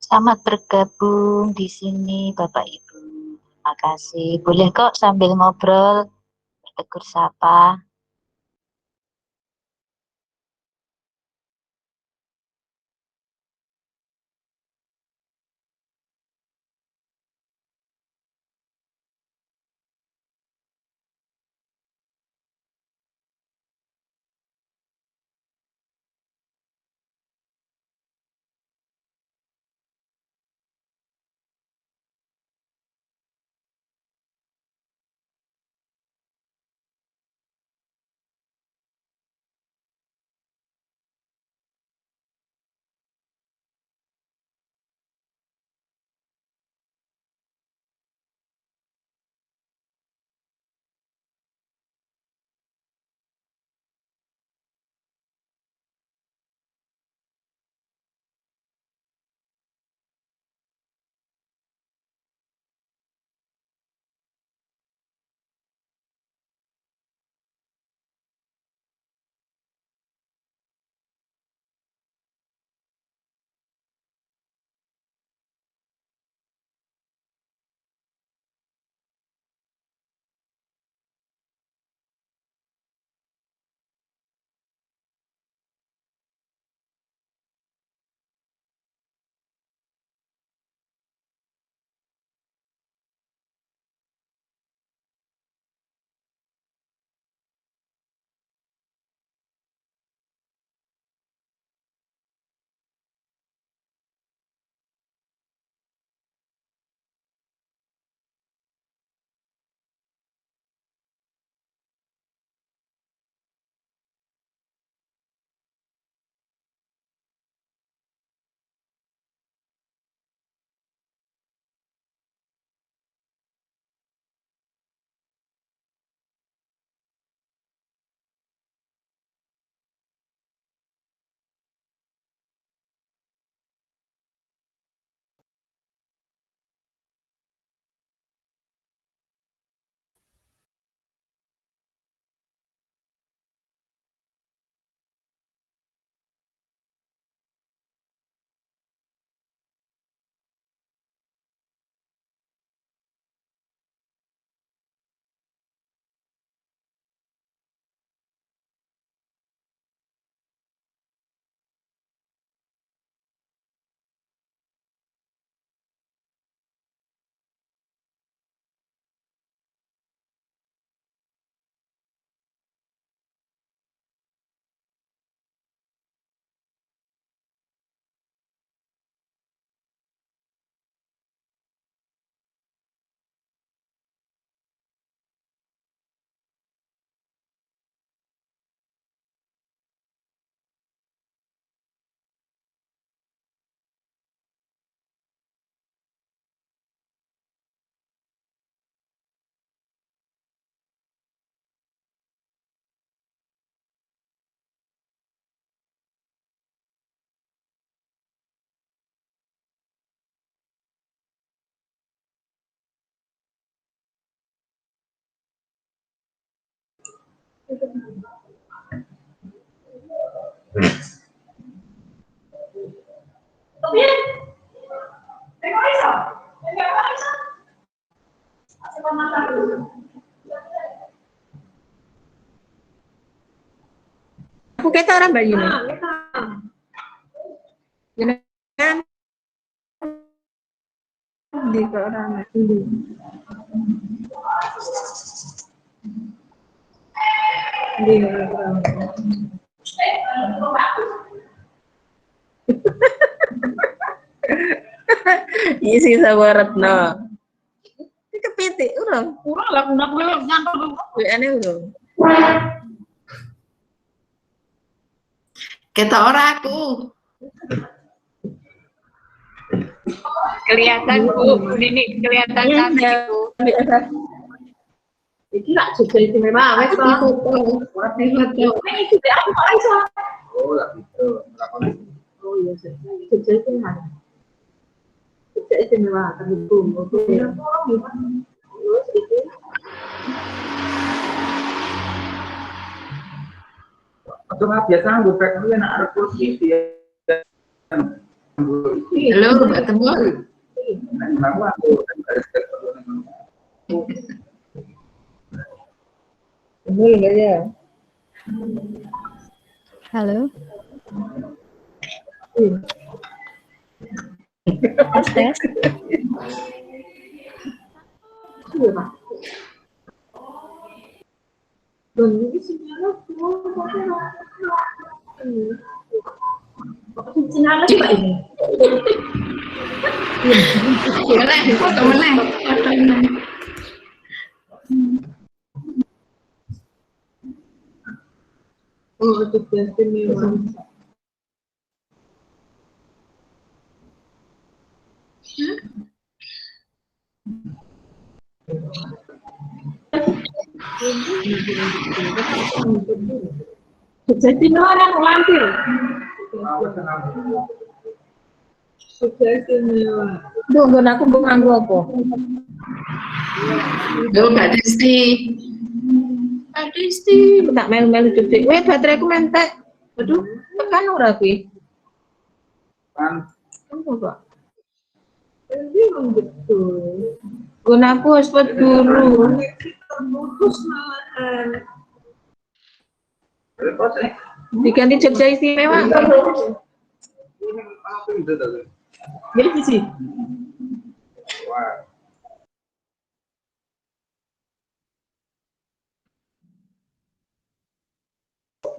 Selamat bergabung di sini Bapak Ibu. Terima kasih. Boleh kok sambil ngobrol, bertegur sapa. Aku kata orang Mbak Yuni. Kan di ke orang ini. Di orang. Isi sawaratno. Ini kepitik urang. Kurang lah nak gue nyantor dulu. WA-ne urang. Kita orang aku. Kelihatan Bu, ini kelihatan cantik Bu. Iki lak jejel istimewa wes to. Ora foto. Ini iki apa iso? Oh, lah gitu. Oh iya, jejel istimewa. Jejel istimewa kan Bu. Atau nggak biasa gue pakai dulu enak ada kursi ya. Halo, Mbak Temur. Betul nggak ya? Halo, Iya. tes. Iya, Pak. Dan ini sinyalnya sinyalnya Pak ini. Meneh, foto meneh. Foto meneh. Oh, tugas istimewa. Tugas istimewa kan lampir. Tugas istimewa. Duh, aku mau nganggo apa? Yo, Mbak Desti. Mbak Desti. Tak melu-melu detik. Weh, bateraiku mentek. Aduh, tekan ora kuwi. Kamu Pak. Ini memang betul. Gunaku hotspot dulu. Terus malahan. Diganti Jogja istimewa. Jadi sisi.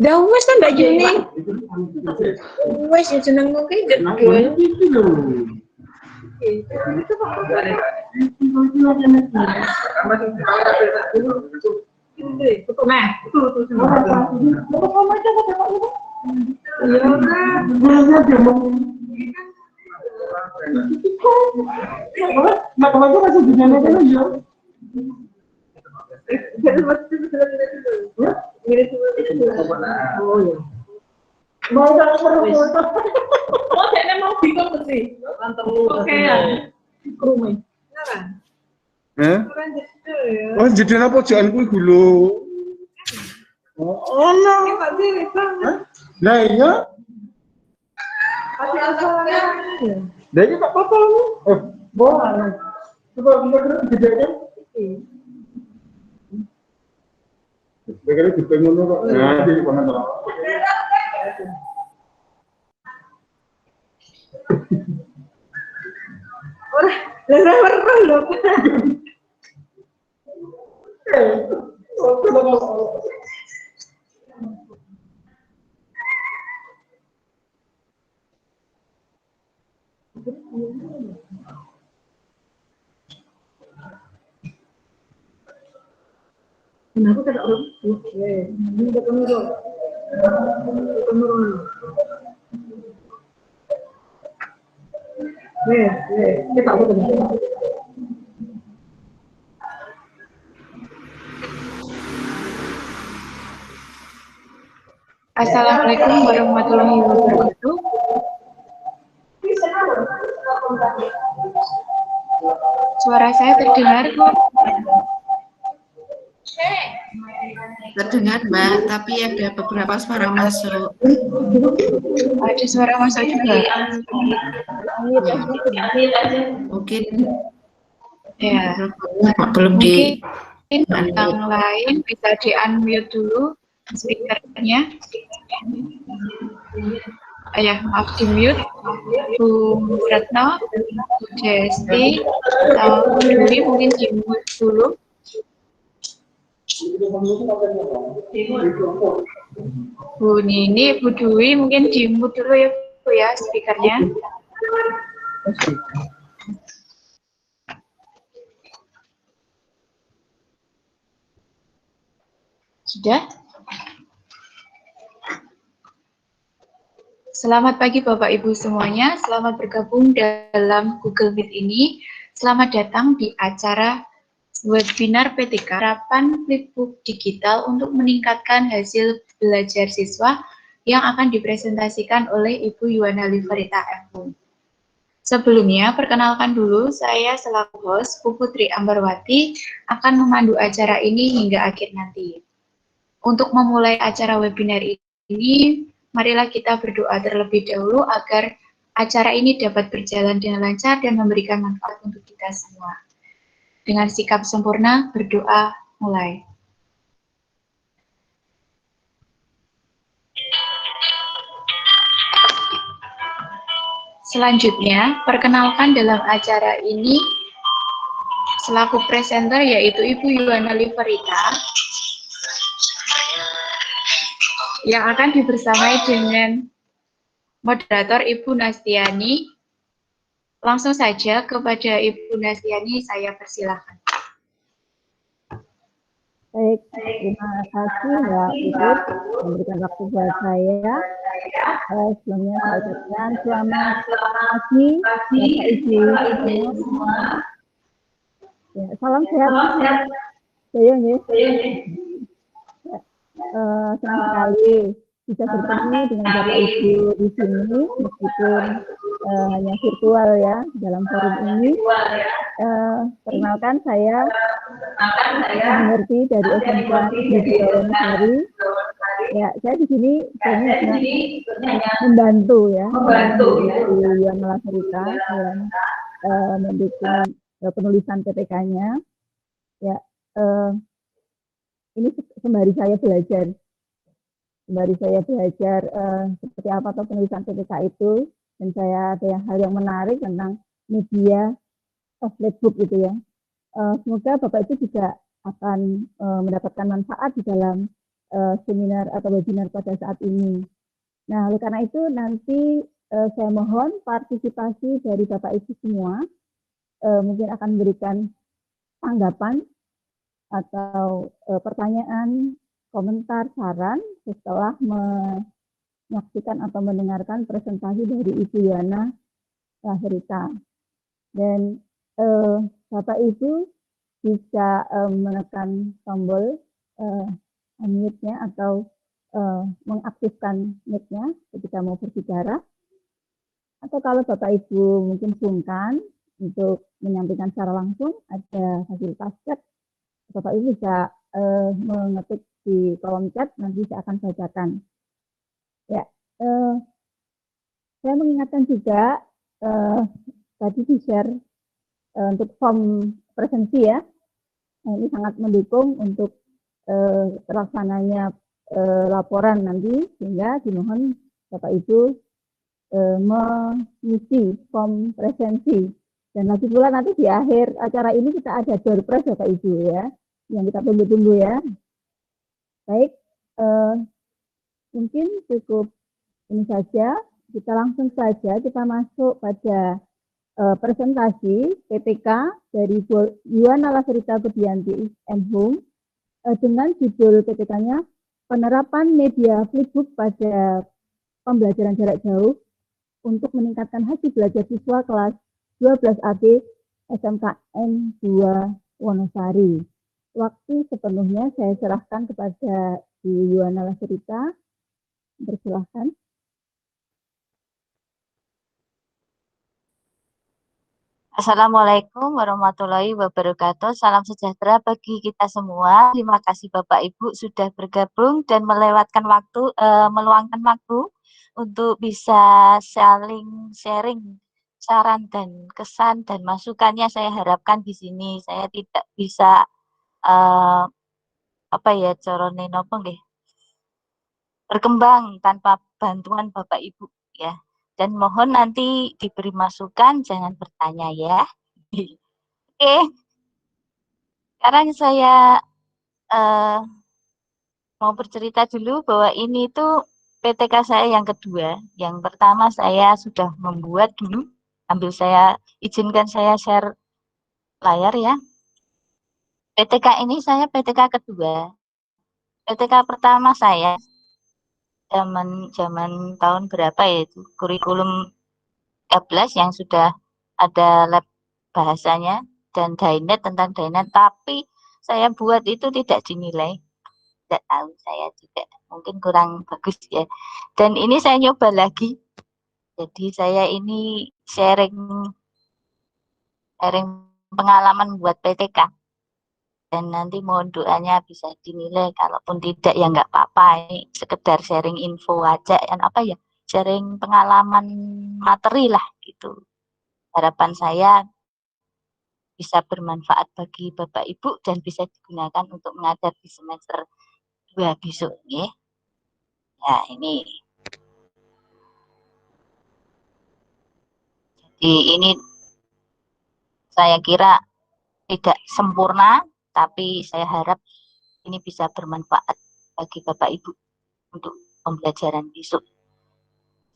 Dah wes kan Mbak Juni. Wes ya jeneng kok iki gedhe. Itu Pak. Nah, tuh semua. Mau bingung sih. Oke ya. Kerumai. Oh, jadi apa jangan kuwi gulu. Oh, no. Nah, iya. Nah, ini tak apa-apa. Boleh. Coba kita bedakan. Bedakan kita ngono kok. Nah, di mana to? Ora lho. Kenapa kada orang? Ini ketemu dong. Kita apa tadi? Assalamualaikum warahmatullahi wabarakatuh. Suara saya terdengar kok. Terdengar Mbak, tapi ada beberapa suara masuk. Ada suara masuk juga. Mungkin ya belum di yang lain bisa di unmute dulu speakernya. Ya, maaf di mute. Bu Retno, Bu Desti, atau Bu Dwi mungkin di mute dulu. Bu Nini, Bu Dwi mungkin di mute dulu ya Bu ya speakernya. Sudah? Selamat pagi Bapak Ibu semuanya, selamat bergabung dalam Google Meet ini. Selamat datang di acara webinar PTK Harapan Flipbook Digital untuk meningkatkan hasil belajar siswa yang akan dipresentasikan oleh Ibu Yuwana Liverita FU. Sebelumnya, perkenalkan dulu, saya selaku host, Bu Putri Ambarwati, akan memandu acara ini hingga akhir nanti. Untuk memulai acara webinar ini, marilah kita berdoa terlebih dahulu agar acara ini dapat berjalan dengan lancar dan memberikan manfaat untuk kita semua. Dengan sikap sempurna, berdoa, mulai. Selanjutnya, perkenalkan dalam acara ini selaku presenter yaitu Ibu Yuwana Liverita yang akan dibersamai dengan moderator Ibu Nastiani. Langsung saja kepada Ibu Nastiani saya persilahkan. Baik, terima kasih Mbak Ibu memberikan waktu buat saya. Sebelumnya saya ucapkan selamat pagi Bapak Ibu semua. Ya, salam sehat. Saya senang sekali bisa bertemu dengan Bapak Ibu di sini meskipun hanya virtual ya dalam forum ini. Perkenalkan saya mengerti dari SMK Negeri Wonosari. Ya, saya di sini hanya membantu Ibu Yuwana Liverita dalam mendukung penulisan PPK-nya. Ya, ini sembari saya belajar seperti apa atau penulisan PPK itu, dan saya ada hal yang menarik tentang media flipbook gitu ya. Semoga Bapak itu juga akan mendapatkan manfaat di dalam seminar atau webinar pada saat ini. Nah, oleh karena itu nanti saya mohon partisipasi dari Bapak Ibu semua, mungkin akan memberikan tanggapan atau pertanyaan, komentar, saran setelah menyaksikan atau mendengarkan presentasi dari Ibu Yuwana Liverita. Dan Bapak Ibu bisa menekan tombol unmute-nya atau mengaktifkan mic-nya ketika mau berbicara. Atau kalau Bapak Ibu mungkin sungkan untuk menyampaikan secara langsung, ada fasilitas chat. Bapak Ibu bisa mengetik di kolom chat, nanti saya akan bacakan. Ya, saya mengingatkan juga tadi di-share untuk form presensi ya. Nah, ini sangat mendukung untuk terlaksananya laporan nanti, sehingga dimohon Bapak Ibu mengisi form presensi. Dan lagi pula nanti di akhir acara ini kita ada door prize Bapak Ibu ya, yang kita tunggu-tunggu ya. Baik, mungkin cukup ini saja. Kita langsung saja kita masuk pada presentasi PPK dari Yuwana Liverita Budianti M.Hum dengan judul PPK-nya Penerapan Media Flipbook pada Pembelajaran Jarak Jauh untuk meningkatkan hasil belajar siswa kelas 12AB SMKN 2 Wonosari. Waktu sepenuhnya saya serahkan kepada Bu Yuwana Liverita. Persilahkan. Assalamualaikum warahmatullahi wabarakatuh. Salam sejahtera bagi kita semua. Terima kasih Bapak Ibu sudah bergabung dan meluangkan waktu untuk bisa saling sharing saran dan kesan dan masukannya. Saya harapkan di sini saya tidak bisa berkembang tanpa bantuan Bapak Ibu ya. Dan mohon nanti diberi masukan, jangan bertanya ya. Oke, sekarang saya mau bercerita dulu bahwa ini tuh PTK saya yang kedua. Yang pertama saya sudah membuat dulu, izinkan saya share layar ya. PTK ini saya PTK kedua. PTK pertama saya zaman tahun berapa ya itu, kurikulum 13 yang sudah ada lab bahasanya dan Dainet, tentang Dainet, tapi saya buat itu tidak dinilai. Tidak tahu, saya juga mungkin kurang bagus ya. Dan ini saya nyoba lagi. Jadi saya ini sharing pengalaman buat PTK. Dan nanti mohon doanya bisa dinilai, kalaupun tidak ya nggak apa-apa. Ini sekedar sharing info aja, sharing pengalaman materi lah gitu. Harapan saya bisa bermanfaat bagi Bapak Ibu dan bisa digunakan untuk mengajar di semester 2 besok ya. Ya, ini. Jadi ini saya kira tidak sempurna, tapi saya harap ini bisa bermanfaat bagi Bapak Ibu untuk pembelajaran besok.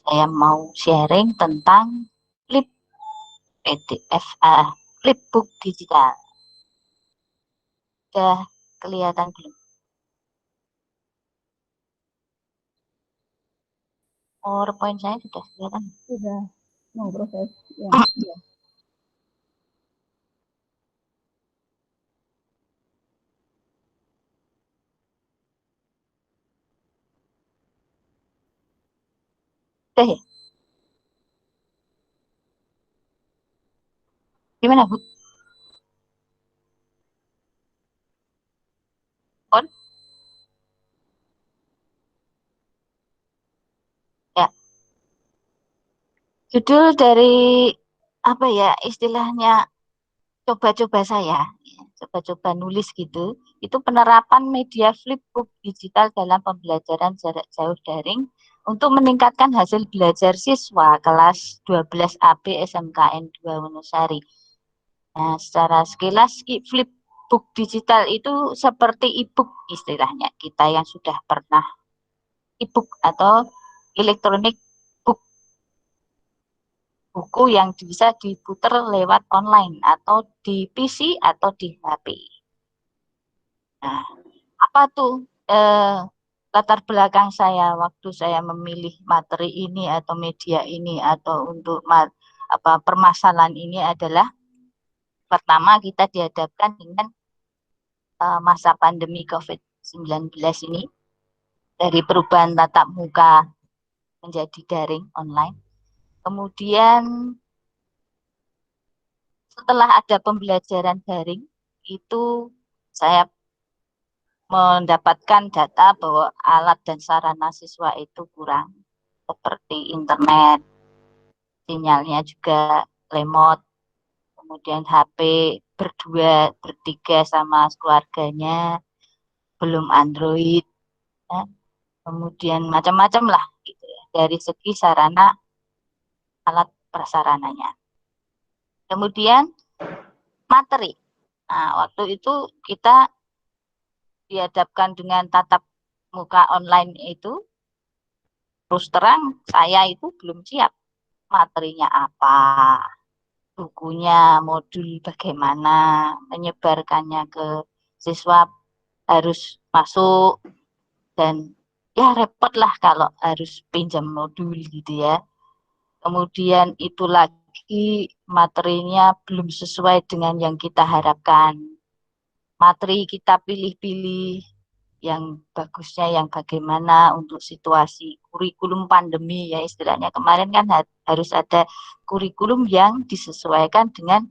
Saya mau sharing tentang flip PDF, flipbook digital. Sudah kelihatan belum? PowerPoint saya sudah kelihatan. Sudah mau proses. Ya. Sudah ya? Gimana, Bu? On? Ya. Judul dari apa ya istilahnya coba-coba saya, coba-coba nulis gitu, itu penerapan media flipbook digital dalam pembelajaran jarak jauh daring untuk meningkatkan hasil belajar siswa kelas 12 AB SMKN 2 Wonosari. Nah, secara sekilas flipbook digital itu seperti e-book istilahnya. Kita yang sudah pernah e-book atau elektronik book, buku yang bisa diputar lewat online atau di PC atau di HP. Nah, apa tuh latar belakang saya waktu saya memilih materi ini atau media ini atau untuk permasalahan ini adalah pertama kita dihadapkan dengan masa pandemi COVID-19 ini, dari perubahan tatap muka menjadi daring online. Kemudian setelah ada pembelajaran daring itu saya mendapatkan data bahwa alat dan sarana siswa itu kurang, seperti internet, sinyalnya juga lemot, kemudian HP berdua, bertiga sama keluarganya, belum Android, ya. Kemudian macam-macam lah gitu ya, dari segi sarana alat prasarananya. Kemudian materi. Nah, waktu itu kita dihadapkan dengan tatap muka online itu, terus terang saya itu belum siap. Materinya apa, bukunya, modul bagaimana, menyebarkannya ke siswa harus masuk, dan ya repot lah kalau harus pinjam modul gitu ya. Kemudian itu lagi materinya belum sesuai dengan yang kita harapkan. Materi kita pilih-pilih yang bagusnya yang bagaimana untuk situasi kurikulum pandemi ya istilahnya. Kemarin kan harus ada kurikulum yang disesuaikan dengan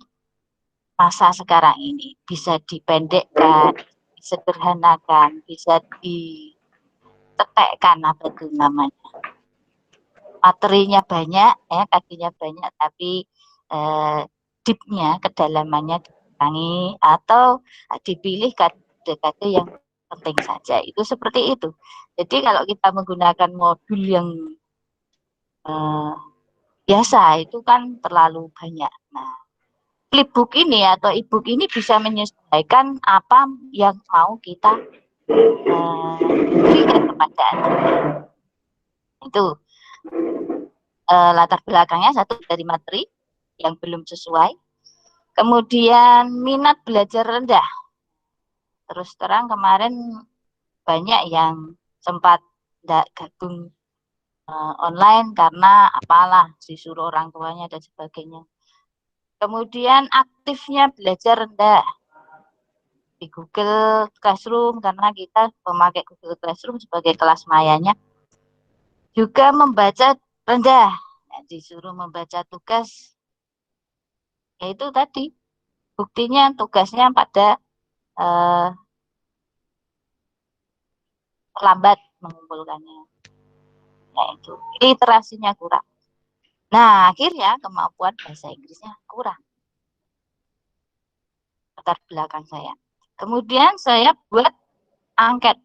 masa sekarang ini. Bisa dipendekkan, disederhanakan, bisa ditetekkan apa itu namanya. Materinya banyak, ya kajiannya banyak, tapi deepnya, kedalamannya dikurangi atau dipilih kade-kade yang penting saja. Itu seperti itu. Jadi kalau kita menggunakan modul yang biasa itu kan terlalu banyak. Nah, flipbook ini atau e-book ini bisa menyesuaikan apa yang mau kita berikan kepada anak. Itu latar belakangnya, satu dari materi yang belum sesuai, kemudian minat belajar rendah. Terus terang kemarin banyak yang sempat tidak gabung online karena apalah disuruh orang tuanya dan sebagainya. Kemudian aktifnya belajar rendah di Google Classroom karena kita memakai Google Classroom sebagai kelas mayanya. Juga membaca rendah, disuruh membaca tugas, yaitu tadi buktinya tugasnya pada lambat mengumpulkannya. yaitu literasinya kurang. Nah, akhirnya kemampuan bahasa Inggrisnya kurang. Latar belakang saya. Kemudian saya buat angket.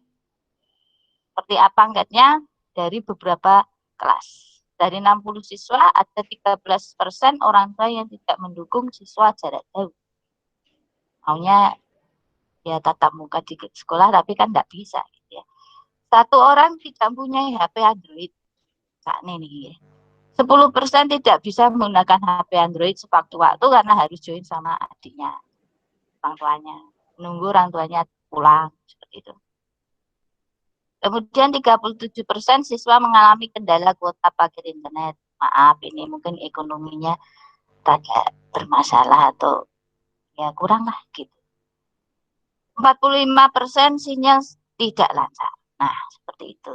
Seperti apa angketnya? Dari beberapa kelas. Dari 60 siswa, ada 13% orang tua yang tidak mendukung siswa jarak jauh. Maunya ya tatap muka di sekolah, tapi kan nggak bisa. Gitu ya. Satu orang tidak punya HP Android. Saat ini 10% tidak bisa menggunakan HP Android sewaktu-waktu karena harus join sama adiknya, orang tuanya. Nunggu orang tuanya pulang, seperti itu. Kemudian 37% siswa mengalami kendala kuota paket internet. Maaf, ini mungkin ekonominya agak bermasalah atau ya kurang lah gitu. 45% sinyal tidak lancar. Nah, seperti itu.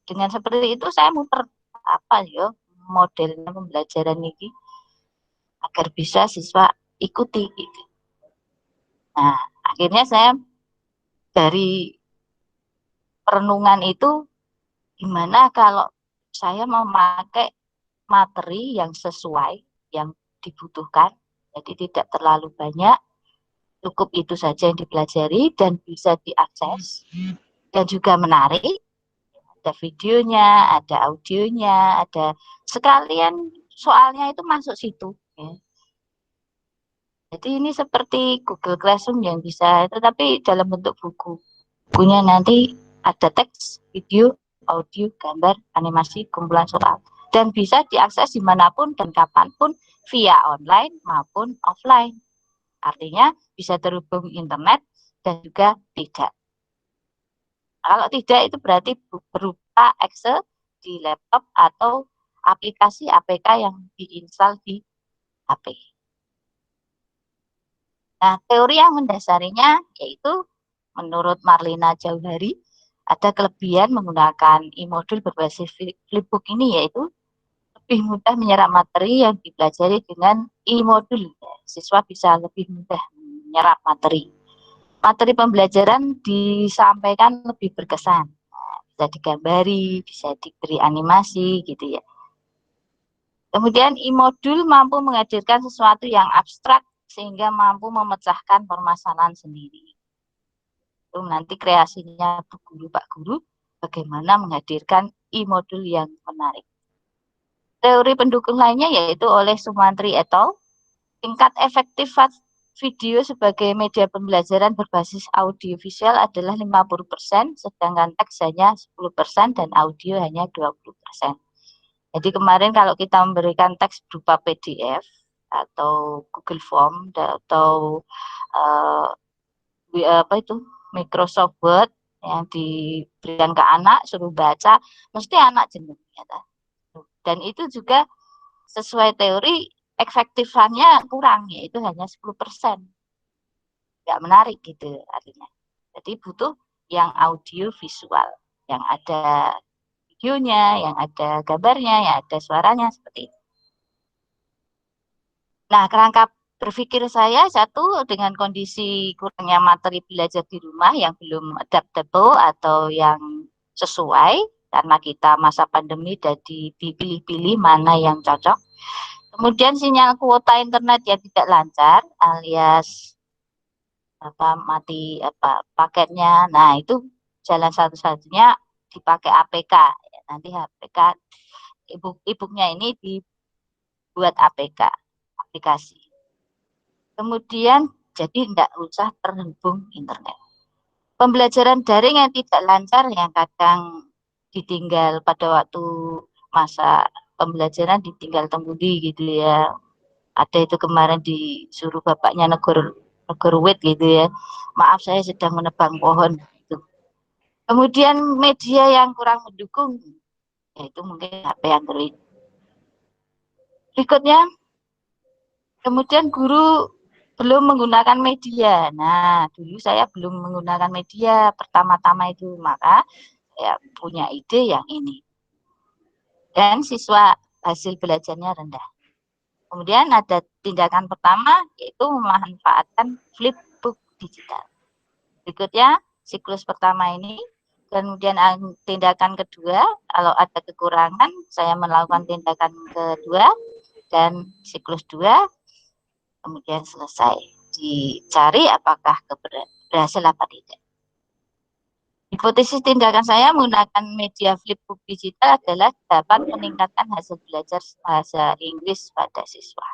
Dengan seperti itu saya muter apa yo modelnya pembelajaran ini agar bisa siswa ikuti gitu. Nah, akhirnya saya dari perenungan itu gimana kalau saya memakai materi yang sesuai yang dibutuhkan, jadi tidak terlalu banyak, cukup itu saja yang dipelajari dan bisa diakses dan juga menarik. Ada videonya, ada audionya, ada sekalian soalnya itu masuk situ. Ya. Jadi ini seperti Google Classroom yang bisa, tetapi dalam bentuk buku. Bukunya nanti ada teks, video, audio, gambar, animasi, kumpulan soal. Dan bisa diakses dimanapun dan kapanpun via online maupun offline. Artinya bisa terhubung internet dan juga tidak. Kalau tidak itu berarti berupa Excel di laptop atau aplikasi APK yang diinstal di HP. Nah, teori yang mendasarinya yaitu menurut Marlina Jauhari, ada kelebihan menggunakan e-modul berbasis flipbook ini yaitu lebih mudah menyerap materi yang dipelajari dengan e-modul. Siswa bisa lebih mudah menyerap materi. Materi pembelajaran disampaikan lebih berkesan. Bisa digambari, bisa diberi animasi gitu ya. Kemudian e-modul mampu menghadirkan sesuatu yang abstrak sehingga mampu memecahkan permasalahan sendiri. Itu nanti kreasinya Bu Guru, Pak Guru, bagaimana menghadirkan e-modul yang menarik. Teori pendukung lainnya yaitu oleh Sumantri et al. Tingkat efektif video sebagai media pembelajaran berbasis audiovisual adalah 50%, sedangkan teks hanya 10% dan audio hanya 20%. Jadi kemarin kalau kita memberikan teks berupa PDF atau Google Form atau apa itu Microsoft Word yang diberikan ke anak suruh baca, mesti anak jenuh ya. Dan itu juga sesuai teori efektifannya kurang, yaitu hanya 10%. Nggak menarik gitu artinya. Jadi butuh yang audio visual, yang ada videonya, yang ada gambarnya, yang ada suaranya seperti itu. Nah, kerangka berpikir saya satu dengan kondisi kurangnya materi belajar di rumah yang belum adaptable atau yang sesuai karena kita masa pandemi jadi dipilih-pilih mana yang cocok. Kemudian sinyal kuota internet yang tidak lancar alias mati paketnya. Nah, itu jalan satu-satunya dipakai APK. Nanti APK e-booknya ini dibuat APK aplikasi. Kemudian jadi tidak usah terhubung internet. Pembelajaran daring yang tidak lancar yang kadang ditinggal pada waktu masa pembelajaran ditinggal temudi gitu ya. Ada itu kemarin disuruh bapaknya negor wit gitu ya. Maaf saya sedang menebang pohon gitu. Kemudian media yang kurang mendukung yaitu mungkin HP Android. Berikutnya kemudian guru belum menggunakan media. Nah, dulu saya belum menggunakan media pertama-tama itu, maka saya punya ide yang ini. Dan siswa hasil belajarnya rendah. Kemudian ada tindakan pertama yaitu memanfaatkan flipbook digital. Berikutnya, siklus pertama ini Kemudian tindakan kedua, kalau ada kekurangan, saya melakukan tindakan kedua dan siklus 2, kemudian selesai. Dicari apakah berhasil apa tidak. Hipotesis tindakan saya menggunakan media flipbook digital adalah dapat meningkatkan hasil belajar bahasa Inggris pada siswa.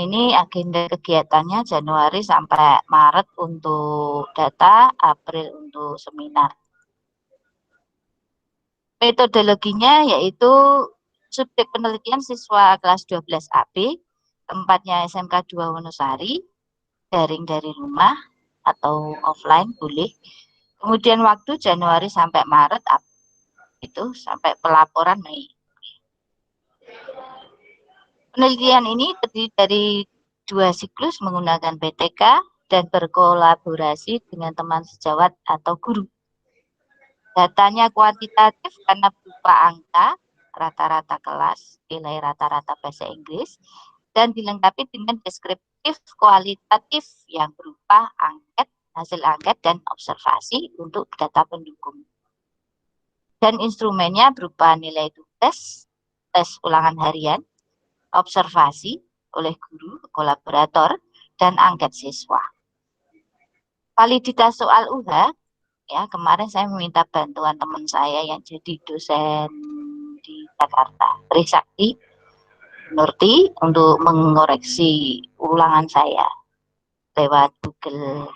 Ini agenda kegiatannya Januari sampai Maret untuk data, April untuk seminar. Metodologinya yaitu subjek penelitian siswa kelas 12 AB, tempatnya SMK 2 Wonosari, daring dari rumah atau offline boleh. Kemudian waktu Januari sampai Maret, itu sampai pelaporan Mei. Penelitian ini terdiri dari 2 siklus menggunakan PTK dan berkolaborasi dengan teman sejawat atau guru. Datanya kuantitatif karena berupa angka, rata-rata kelas, nilai rata-rata bahasa Inggris, dan dilengkapi dengan deskriptif kualitatif yang berupa angket, hasil angket, dan observasi untuk data pendukung. Dan instrumennya berupa nilai tugas, tes ulangan harian, observasi oleh guru, kolaborator, dan angket siswa. Validitas soal UH, ya kemarin saya meminta bantuan teman saya yang jadi dosen di Jakarta, Trisakti Nurti, untuk mengoreksi ulangan saya lewat Google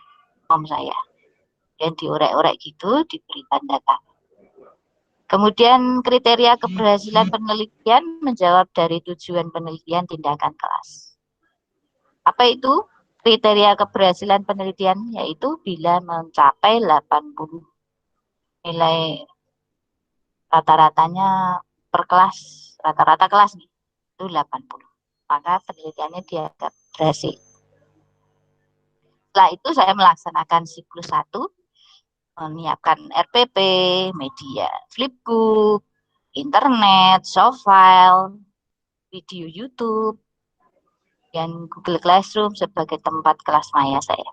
Form saya. Dan diorek-orek gitu, diberi tanda tangan. Kemudian kriteria keberhasilan penelitian menjawab dari tujuan penelitian tindakan kelas. Apa itu? Kriteria keberhasilan penelitian yaitu bila mencapai 80 nilai rata-ratanya per kelas, rata-rata kelas nih, itu 80. Maka penelitiannya dianggap berhasil. Setelah itu saya melaksanakan siklus 1, menyiapkan RPP, media flipbook, internet, soft file, video YouTube, dan Google Classroom sebagai tempat kelas maya saya.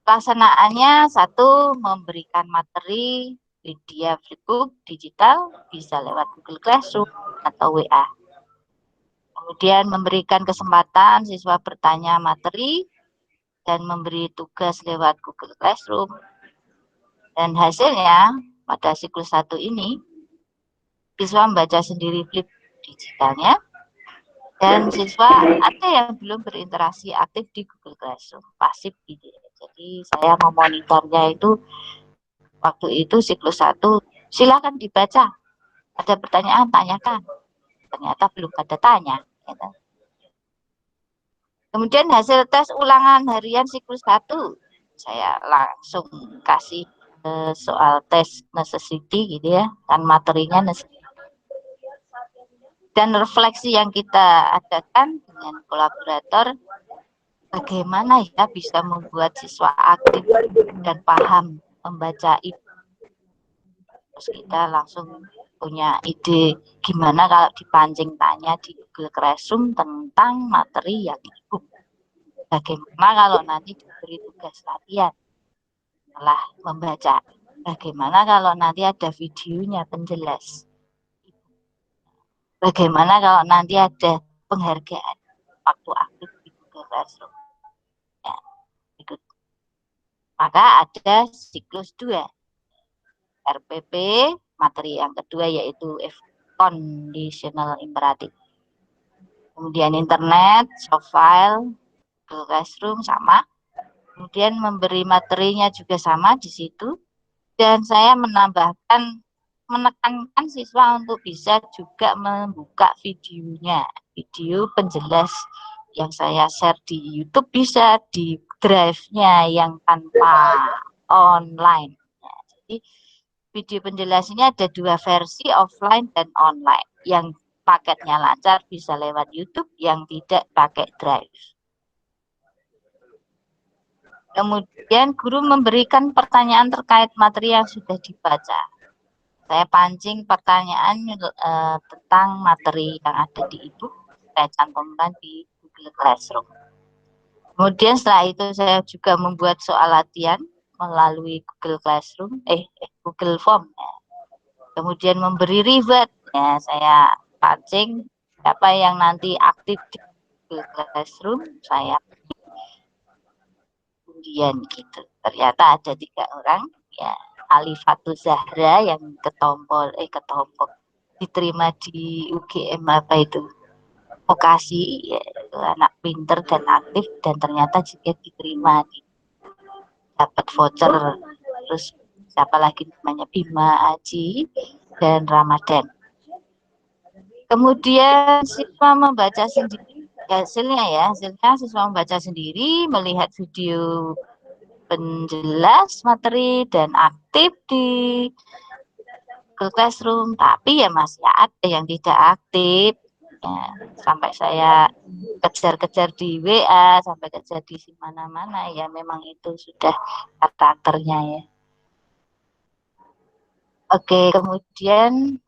Pelaksanaannya 1, memberikan materi media flipbook digital bisa lewat Google Classroom atau WA. Kemudian memberikan kesempatan siswa bertanya materi dan memberi tugas lewat Google Classroom. Dan hasilnya pada siklus 1 ini, siswa membaca sendiri flip digitalnya, dan siswa ada yang belum berinteraksi aktif di Google Classroom, pasif gitu. Jadi saya memonitornya itu, waktu itu siklus 1, silakan dibaca. Ada pertanyaan, tanyakan. Ternyata belum ada tanya. Gitu. Kemudian hasil tes ulangan harian siklus 1, saya langsung kasih soal tes necessity gitu ya, kan materinya necessity. Dan refleksi yang kita adakan dengan kolaborator, bagaimana ya bisa membuat siswa aktif dan paham membaca itu. Terus kita langsung punya ide gimana kalau dipancing tanya di Google Classroom tentang materi yang itu. Bagaimana kalau nanti diberi tugas latihan setelah membaca. Bagaimana kalau nanti ada videonya penjelas. Bagaimana kalau nanti ada penghargaan waktu aktif di Google Classroom. Ya, ikut. Maka ada siklus 2. RPP, materi yang kedua yaitu conditional imperative. Kemudian internet, soft file, Google Classroom sama. Kemudian memberi materinya juga sama di situ. Dan saya menekankan siswa untuk bisa juga membuka videonya, video penjelas yang saya share di YouTube bisa di drive-nya yang tanpa online. Ya, jadi video penjelas ini ada 2 versi, offline dan online. Yang paketnya lancar bisa lewat YouTube, yang tidak pakai drive. Kemudian guru memberikan pertanyaan terkait materi yang sudah dibaca. Saya pancing pertanyaan tentang materi yang ada di e-book, saya cantumkan di Google Classroom. Kemudian setelah itu saya juga membuat soal latihan melalui Google Classroom, Google Form. Ya. Kemudian memberi reward, ya saya pancing siapa yang nanti aktif di Google Classroom, saya kemudian gitu. Ternyata ada 3 orang, ya Alifatul Zahra yang ketompol diterima di UGM apa itu vokasi, ya, itu anak pinter dan aktif dan ternyata juga diterima dapat voucher. Terus siapa lagi namanya Bima Aji dan Ramadan. Kemudian siswa membaca sendiri hasilnya siswa membaca sendiri, melihat video penjelas materi dan aktif di Google Classroom, tapi ya masih ada yang tidak aktif. Ya, sampai saya kejar-kejar di WA, sampai kejar di mana-mana, ya memang itu sudah karakternya ya. Oke, kemudian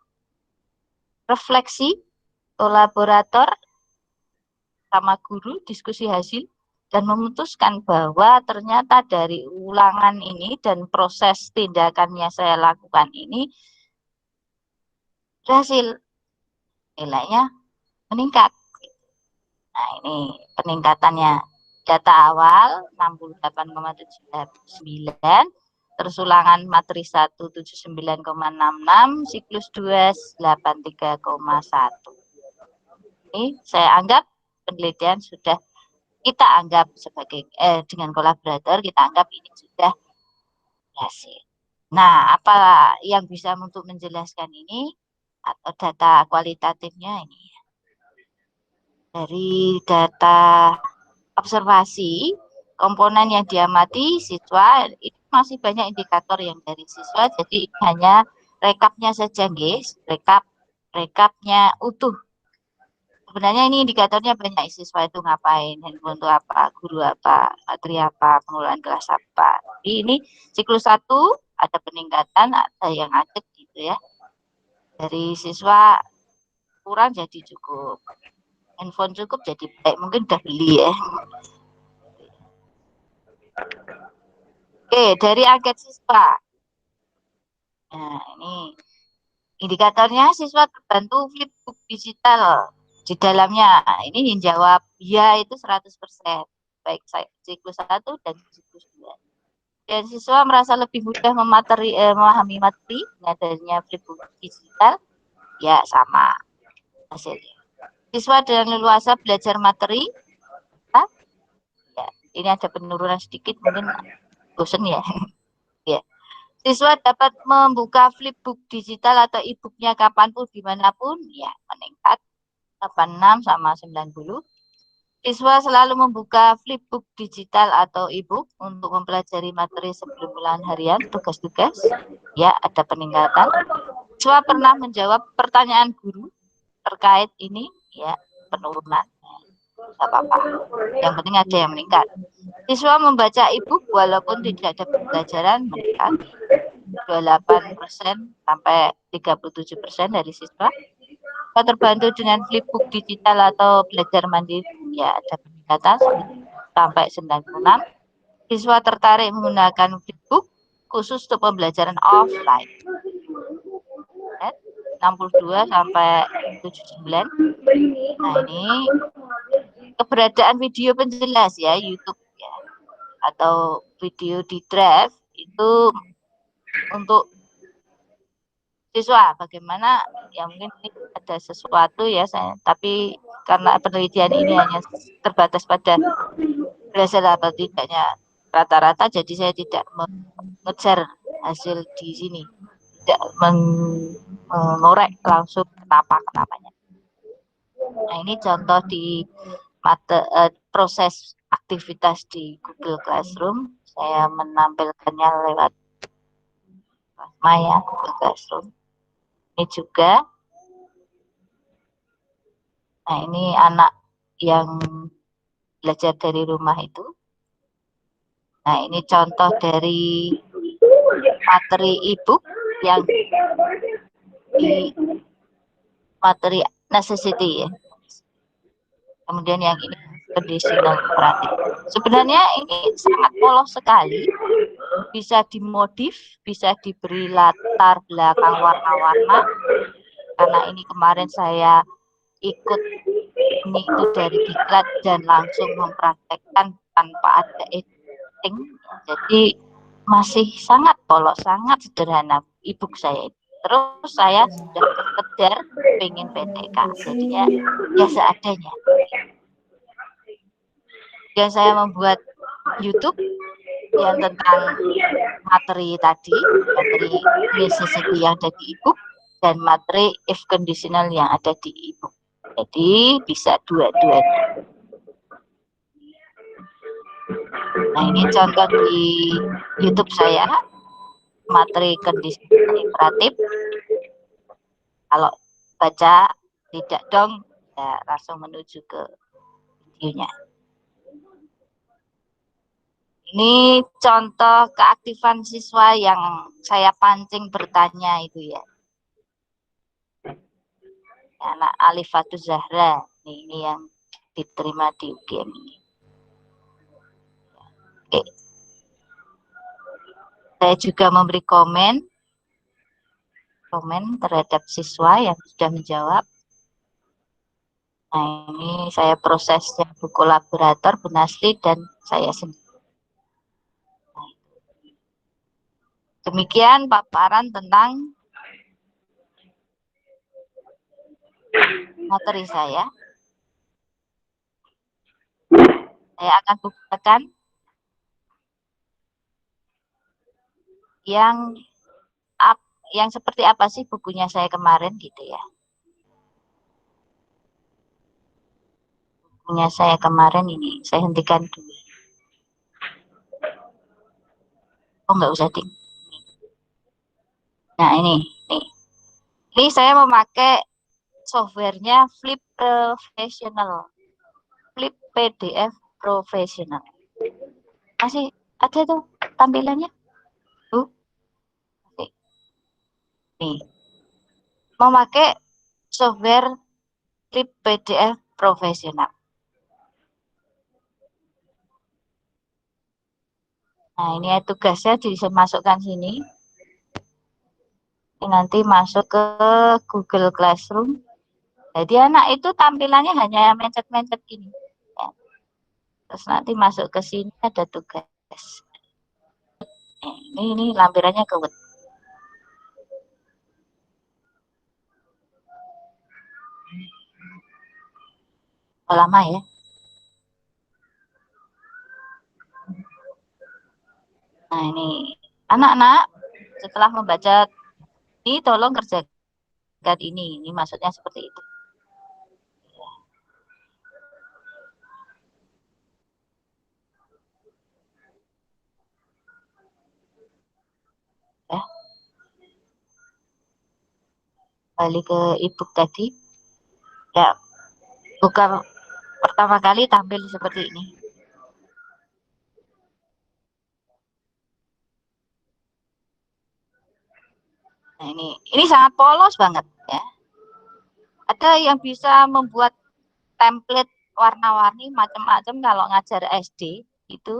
refleksi, kolaborator sama guru, diskusi hasil, dan memutuskan bahwa ternyata dari ulangan ini dan proses tindakan yang saya lakukan ini berhasil, nilainya meningkat. Nah, ini peningkatannya. Data awal 68,79, terus ulangan materi 1 79,66, siklus 2 83,1. Ini saya anggap penelitian sudah kita anggap sebagai dengan kolaborator kita anggap ini sudah berhasil. Nah, apa yang bisa untuk menjelaskan ini atau data kualitatifnya ini? Dari data observasi komponen yang diamati siswa, itu masih banyak indikator yang dari siswa, jadi hanya rekapnya saja guys, rekapnya utuh. Sebenarnya ini indikatornya banyak, siswa itu ngapain, handphone itu apa, guru apa, materi apa, pengelolaan kelas apa. Jadi ini siklus 1 ada peningkatan, ada yang ada gitu ya. Dari siswa kurang jadi cukup, handphone cukup jadi baik, mungkin udah beli ya. Oke, dari angket siswa. Nah, ini indikatornya siswa terbantu flipbook digital di dalamnya. Ini yang jawab ya itu 100%. Baik siklus 1 dan siklus 2. Dan siswa merasa lebih mudah memahami materi adanya flipbook digital, ya sama hasilnya. Siswa dengan leluasa belajar materi, ya, ini ada penurunan sedikit, mungkin bosan ya. Ya. Siswa dapat membuka flipbook digital atau e-booknya kapanpun, dimanapun, ya meningkat 86 sama 90. Siswa selalu membuka flipbook digital atau e-book untuk mempelajari materi sebelum ulangan harian, tugas-tugas, ya ada peningkatan. Siswa pernah menjawab pertanyaan guru terkait ini, ya penurunan. Tidak apa-apa. Yang penting ada yang meningkat. Siswa membaca e-book walaupun tidak ada pembelajaran, meningkat 28% sampai 37% dari siswa. Terbantu dengan flipbook digital atau belajar mandiri, ya ada peningkatan sampai 96. Siswa tertarik menggunakan flipbook khusus untuk pembelajaran offline, 62 sampai 79. Nah, ini keberadaan video penjelas ya, YouTube ya, atau video di drive itu untuk siswa bagaimana, ya mungkin ada sesuatu ya tapi karena penelitian ini hanya terbatas pada berhasil atau tidaknya rata-rata, jadi saya tidak mengejar hasil di sini, tidak mengorek langsung kenapanya. Nah, ini contoh di proses aktivitas di Google Classroom. Saya menampilkannya lewat Maya Google Classroom. Ini juga. Nah, ini anak yang belajar dari rumah itu. Nah, ini contoh dari materi e-book yang di materi necessity ya. Kemudian yang ini conditional imperatif. Sebenarnya ini sangat polos sekali, bisa dimodif, bisa diberi latar belakang warna-warna. Karena ini kemarin saya ikut ini itu dari diklat dan langsung mempraktekkan tanpa ada editing, jadi masih sangat polos, sangat sederhana ebook saya. Terus saya sudah sekedar pengen PTK, jadinya ya seadanya. Dan saya membuat YouTube yang tentang materi tadi, materi necessity yang ada di ebook dan materi if conditional yang ada di ebook. Jadi bisa dua-duanya. Nah, ini contoh di YouTube saya, materi conditional imperatif. Kalau baca tidak dong, ya langsung menuju ke videonya. Ini contoh keaktifan siswa yang saya pancing bertanya itu ya. Anak Alifatus Zahra, ini yang diterima di UGM ini. Oke. Saya juga memberi komen terhadap siswa yang sudah menjawab. Nah, ini saya prosesnya Bu kolaborator, Bu Nasli, dan saya sendiri. Demikian paparan tentang materi saya. Saya akan bukakan yang seperti apa sih bukunya saya kemarin gitu ya. Bukunya saya kemarin ini, saya hentikan dulu. Oh, nggak usah ding. Nah, ini saya memakai softwarenya Flip Professional. Flip PDF Professional. Masih ada tuh tampilannya? Oke. Nih. Memakai software Flip PDF Professional. Nah, ini tugasnya dimasukkan sini. Ini nanti masuk ke Google Classroom. Jadi anak itu tampilannya hanya mencet-mencet gini. Ya. Terus nanti masuk ke sini ada tugas. Ini lampirannya ke Word. Lama ya. Nah, ini anak-anak setelah membaca ini tolong kerjakan ini maksudnya seperti itu. Ya. Balik ke ebook tadi. Ya, buka pertama kali tampil seperti ini. Nah, ini sangat polos banget ya. Ada yang bisa membuat template warna-warni macam-macam. Kalau ngajar SD itu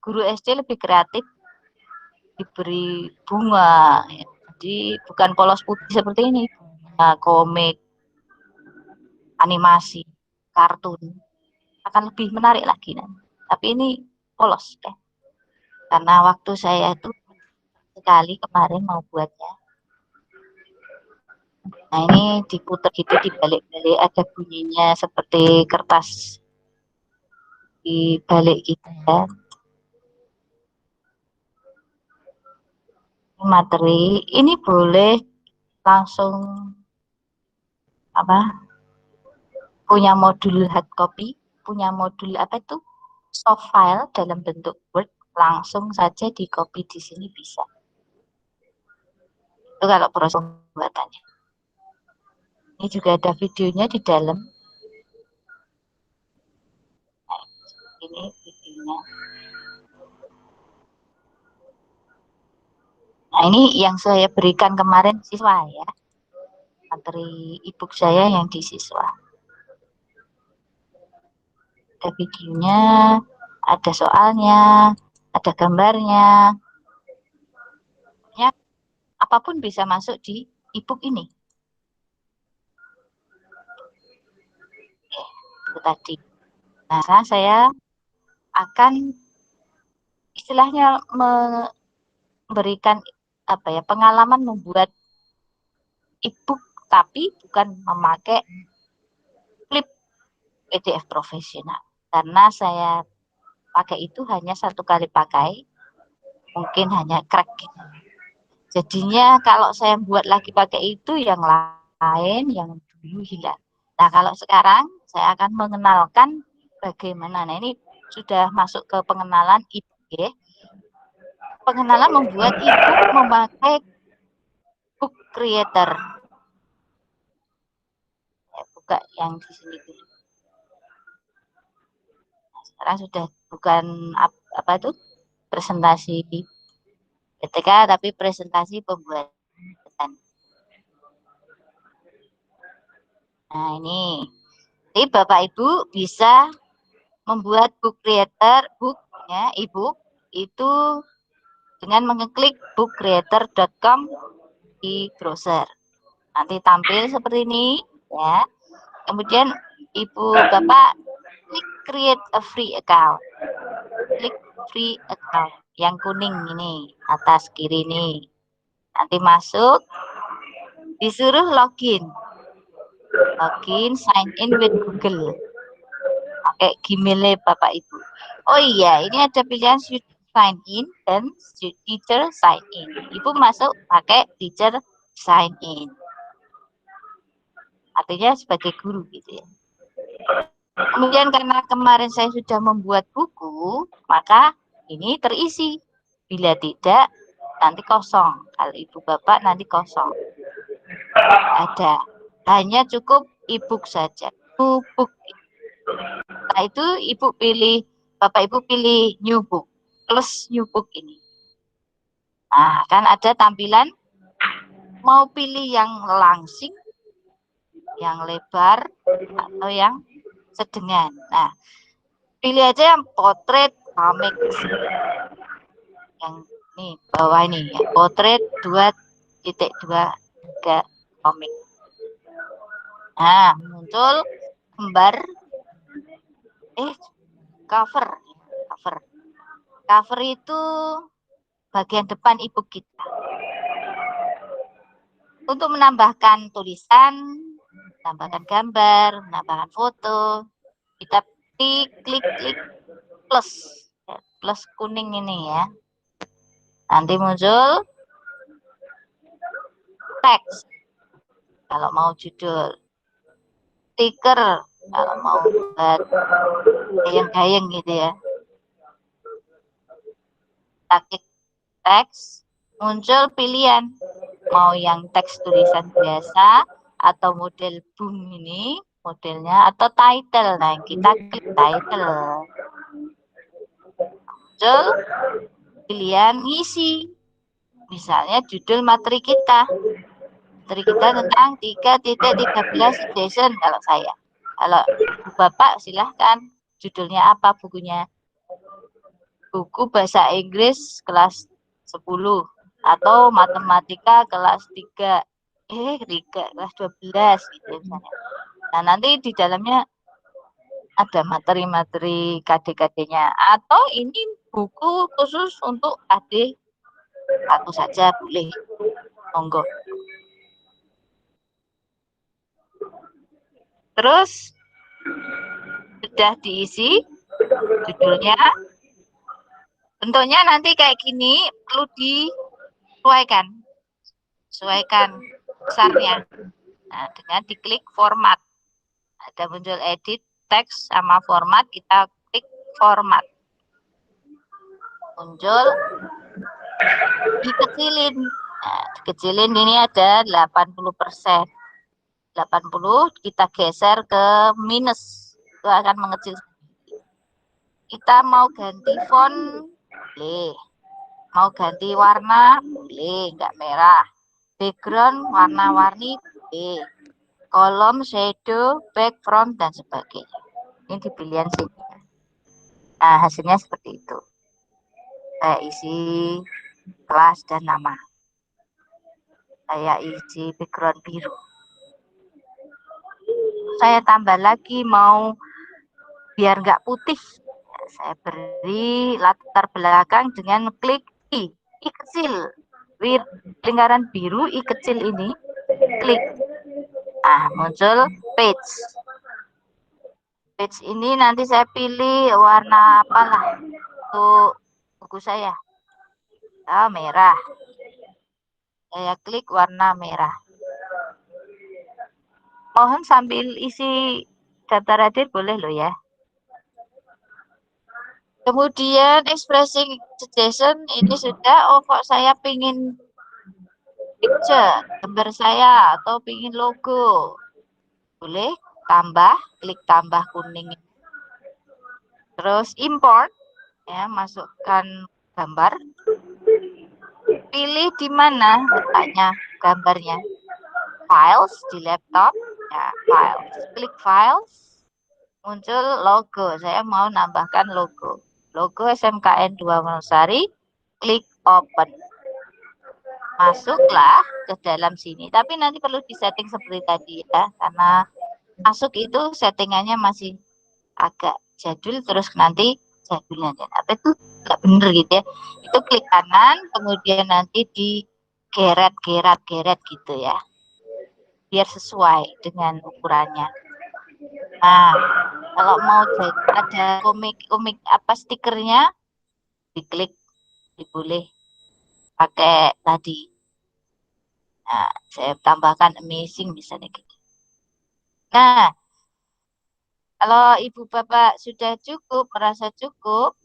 guru SD lebih kreatif, diberi bunga ya. Jadi bukan polos putih seperti ini, bunga, komik, animasi, kartun akan lebih menarik lagi nanti. Tapi ini polos ya. Karena waktu saya itu sekali kemarin mau buatnya. Nah, ini diputar gitu, dibalik-balik, ada bunyinya seperti kertas dibalik gitu ya. Materi ini boleh langsung punya modul hard copy, punya modul soft file dalam bentuk Word, langsung saja di copy di sini bisa. Itu kalau proses pembuatannya. Ini juga ada videonya di dalam. Nah, ini videonya. Nah, ini yang saya berikan kemarin siswa ya. Materi ebook saya yang di siswa. ada videonya, ada soalnya, ada gambarnya. Ya, apapun bisa masuk di e-book ini. Itu tadi. Nah, sekarang saya akan istilahnya memberikan pengalaman membuat e-book, tapi bukan memakai flip PDF profesional. Karena saya pakai itu hanya satu kali pakai, mungkin hanya crack. Jadinya kalau saya buat lagi pakai itu yang lain, yang dulu hilang. Nah, kalau sekarang saya akan mengenalkan bagaimana. Nah, ini sudah masuk ke pengenalan e-book ya. Pengenalan membuat e-book memakai book creator. Saya buka yang di sini dulu. Nah, sekarang sudah bukan apa itu presentasi PTK, tapi presentasi pembuatan. Nah, ini. Jadi Bapak Ibu bisa membuat book creator, booknya e-book itu dengan mengeklik bookcreator.com di browser. Nanti tampil seperti ini ya. Kemudian Ibu Bapak klik create a free account. Klik free account yang kuning ini atas kiri ini. Nanti masuk, disuruh login. Login, sign in with Google. Pakai Gmail Bapak Ibu. Oh iya, ini ada pilihan sign in dan teacher sign in. Ibu masuk pakai teacher sign in. Artinya sebagai guru gitu ya. Kemudian karena kemarin saya sudah membuat buku, maka ini terisi. Bila tidak, nanti kosong. Kalau Ibu Bapak nanti kosong. Ada. Hanya cukup e-book saja. New book. Nah, itu Ibu pilih, Bapak Ibu pilih new book plus new book ini. Nah, kan ada tampilan mau pilih yang langsing, yang lebar, atau yang sedengan. Nah, pilih aja yang potret komik. Yang nih, bawah ini ya, potret 2.23 komik. Nah, muncul gambar cover. Cover itu bagian depan e-book kita. Untuk menambahkan tulisan, menambahkan gambar, menambahkan foto, kita klik plus, plus kuning ini ya. Nanti muncul teks kalau mau judul, stiker kalau mau buat gayeng-gayeng gitu ya. Kita klik teks, muncul pilihan mau yang teks tulisan biasa atau model boom ini modelnya, atau title. Nah, kita klik title, muncul pilihan ngisi, misalnya judul materi kita tentang 3.13 session kalau saya. Kalau Bapak silahkan judulnya apa bukunya, buku bahasa Inggris kelas 10 atau matematika kelas 3 kelas 12 gitu misalnya. Nah, nanti di dalamnya ada materi-materi KD-KD-nya, atau ini buku khusus untuk adik aku saja boleh, monggo. Terus sudah diisi judulnya, bentuknya nanti kayak gini, perlu sesuaikan besarnya. Nah, dengan diklik format, ada muncul edit teks sama format, kita klik format, muncul dikecilin. Nah, dikecilin ini ada 80%. 80 kita geser ke minus, itu akan mengecil. Kita mau ganti font boleh, mau ganti warna boleh, nggak merah, background warna-warni boleh, kolom, shadow, background dan sebagainya. Ini di pilihan sini. Nah, hasilnya seperti itu. Saya isi kelas dan nama. Saya isi background biru. Saya tambah lagi mau biar nggak putih. Saya beri latar belakang dengan klik I kecil. Lingkaran biru I kecil ini. Klik. Nah, muncul page. Page ini nanti saya pilih warna apalah untuk buku saya. Merah. Saya klik warna merah. Mohon sambil isi daftar hadir boleh loh ya. Kemudian expressing suggestion ini sudah, oh kok saya pingin picture, gambar saya atau pingin logo. Boleh tambah, klik tambah kuning. Terus import, ya masukkan gambar. Pilih di mana letaknya gambarnya. Files di laptop, ya files. Klik files, muncul logo. Saya mau nambahkan logo. Logo SMKN 2 Wonosari, klik open. Masuklah ke dalam sini. Tapi nanti perlu disetting seperti tadi ya, karena masuk itu settingannya masih agak jadul, terus nanti jadulnya apa itu nggak bener gitu ya. Itu klik kanan, kemudian nanti di geret gitu ya, biar sesuai dengan ukurannya. Nah, kalau mau ada komik apa stikernya, diklik, boleh pakai tadi. Nah, saya tambahkan amazing misalnya gitu. Nah, kalau ibu bapak sudah cukup, merasa cukup,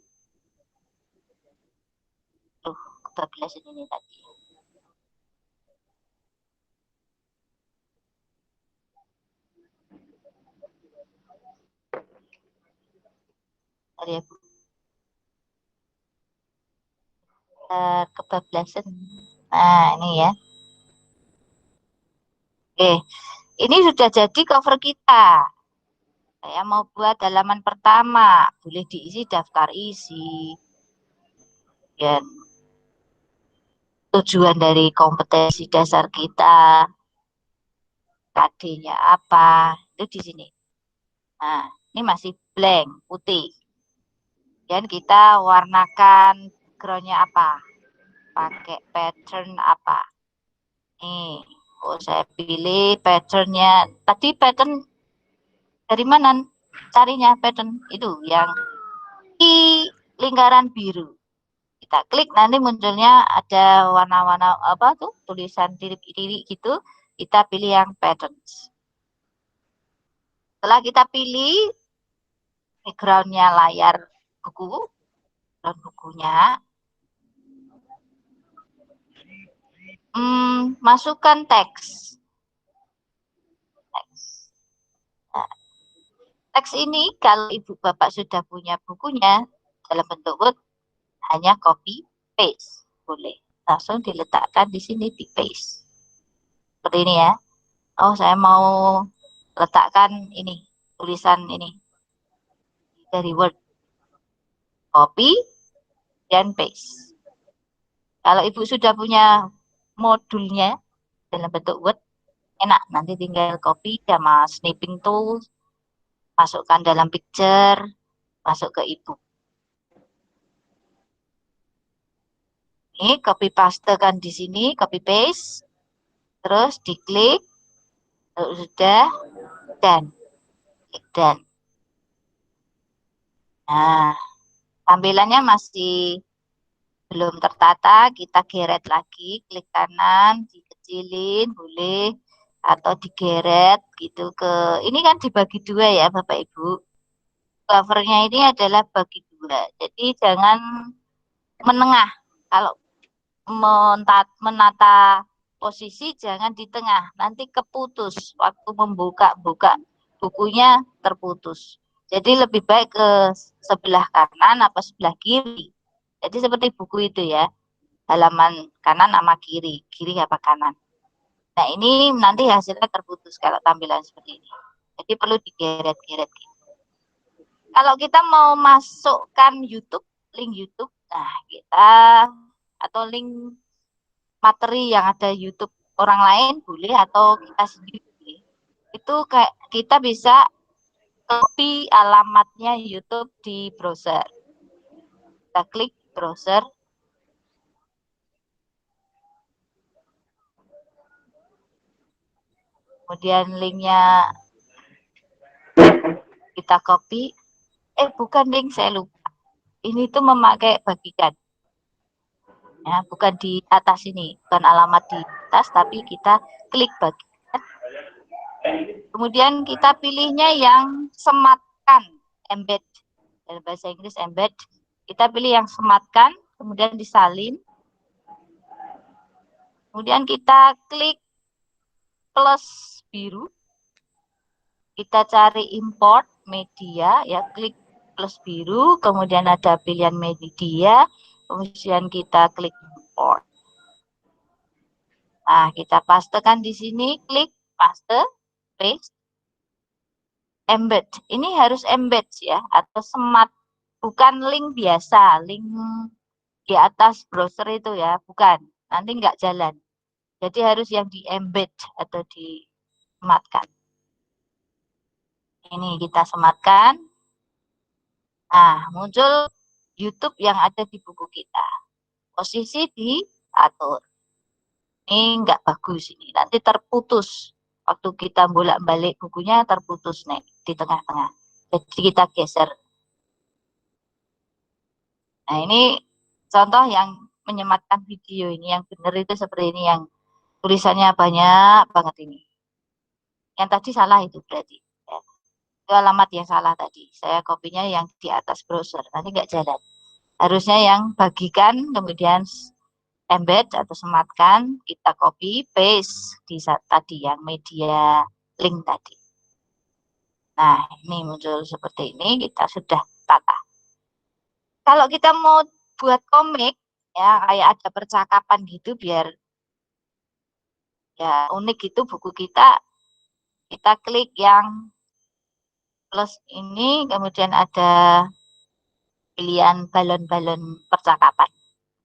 kebablasan ini tadi. Ya, Bu. Kebablasan. Nah, ini ya. Oke, ini sudah jadi cover kita. Saya mau buat halaman pertama. Boleh diisi daftar isi. Dan tujuan dari kompetensi dasar kita. KD-nya apa. Itu di sini. Nah, ini masih blank, putih. Dan kita warnakan background-nya apa. Pakai pattern apa. Nih, saya pilih pattern-nya. Tadi pattern dari mana carinya pattern? Itu yang di lingkaran biru. Kita klik nanti munculnya ada warna-warna apa tuh, tulisan tirik-tirik gitu. Kita pilih yang patterns. Setelah kita pilih background-nya layar buku, background bukunya, masukkan teks. Nah, teks ini kalau ibu bapak sudah punya bukunya dalam bentuk Word, hanya copy paste, boleh langsung diletakkan di sini di paste. Seperti ini ya. Oh, saya mau letakkan ini, tulisan ini dari Word. Copy dan paste. Kalau ibu sudah punya modulnya dalam bentuk Word, enak. Nanti tinggal copy sama snipping tool, masukkan dalam picture, masuk ke ibu. Ini copy paste kan di sini, copy paste, terus diklik, terus sudah, dan. Nah, tampilannya masih belum tertata, kita geret lagi, klik kanan, dikecilin, boleh, atau digeret gitu ke, ini kan dibagi dua ya Bapak Ibu. Covernya ini adalah bagi dua, jadi jangan menengah. Kalau menata posisi jangan di tengah, nanti keputus waktu membuka bukunya, terputus. Jadi lebih baik ke sebelah kanan apa sebelah kiri. Jadi seperti buku itu ya, halaman kanan sama kiri apa kanan. Nah, ini nanti hasilnya terputus kalau tampilan seperti ini. Jadi perlu digeret-geret gitu. Kalau kita mau masukkan YouTube, link YouTube, nah kita atau link materi yang ada YouTube orang lain boleh atau kita sendiri boleh. Itu kayak kita bisa copy alamatnya YouTube di browser. Kita klik browser. Kemudian linknya kita copy. Bukan link, saya lupa. Ini tuh memakai bagikan. Ya, bukan di atas ini, bukan alamat di atas, tapi kita klik bagikan. Kemudian kita pilihnya yang sematkan, embed. Dalam bahasa Inggris embed. Kita pilih yang sematkan, kemudian disalin. Kemudian kita klik plus biru. Kita cari import media, ya klik plus biru, kemudian ada pilihan media, kemudian kita klik import. Nah, kita pastekan di sini, klik paste, paste, embed. Ini harus embed ya, atau semat, bukan link biasa, link di atas browser itu ya, bukan. Nanti nggak jalan. Jadi harus yang di embed atau disematkan. Ini kita sematkan. Nah, muncul YouTube yang ada di buku kita. Posisi diatur. Ini nggak bagus ini. Nanti terputus. Waktu kita bolak-balik bukunya terputus nih di tengah-tengah. Jadi kita geser. Nah, ini contoh yang menyematkan video ini. Yang benar itu seperti ini. Yang tulisannya banyak banget ini. Yang tadi salah itu berarti. Ya. Itu alamat yang salah tadi. Saya kopinya yang di atas browser. Nanti nggak jalan. Harusnya yang bagikan, kemudian embed atau sematkan, kita copy, paste di tadi yang media link tadi. Nah, ini muncul seperti ini, kita sudah tata. Kalau kita mau buat komik, ya kayak ada percakapan gitu, biar ya unik gitu buku kita klik yang plus ini, kemudian ada pilihan balon-balon percakapan.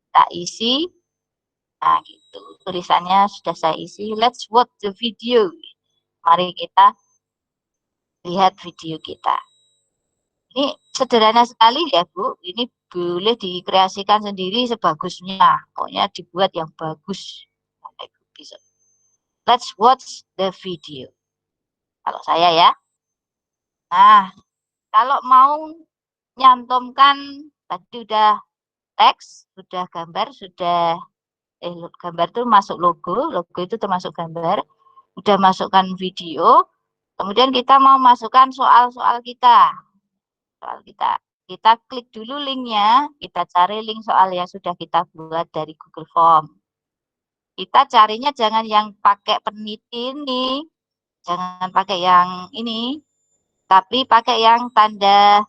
Kita isi, nah gitu, tulisannya sudah saya isi, let's watch the video. Mari kita lihat video kita. Ini sederhana sekali ya Bu, ini boleh dikreasikan sendiri sebagusnya, pokoknya dibuat yang bagus. Let's watch the video. Kalau saya ya. Nah, kalau mau nyantumkan tadi udah teks, sudah gambar, sudah gambar itu masuk logo itu termasuk gambar, udah masukkan video, kemudian kita mau masukkan soal-soal kita. Kita klik dulu linknya, kita cari link soal yang sudah kita buat dari Google Form. Kita carinya jangan yang pakai peniti ini, jangan pakai yang ini, tapi pakai yang tanda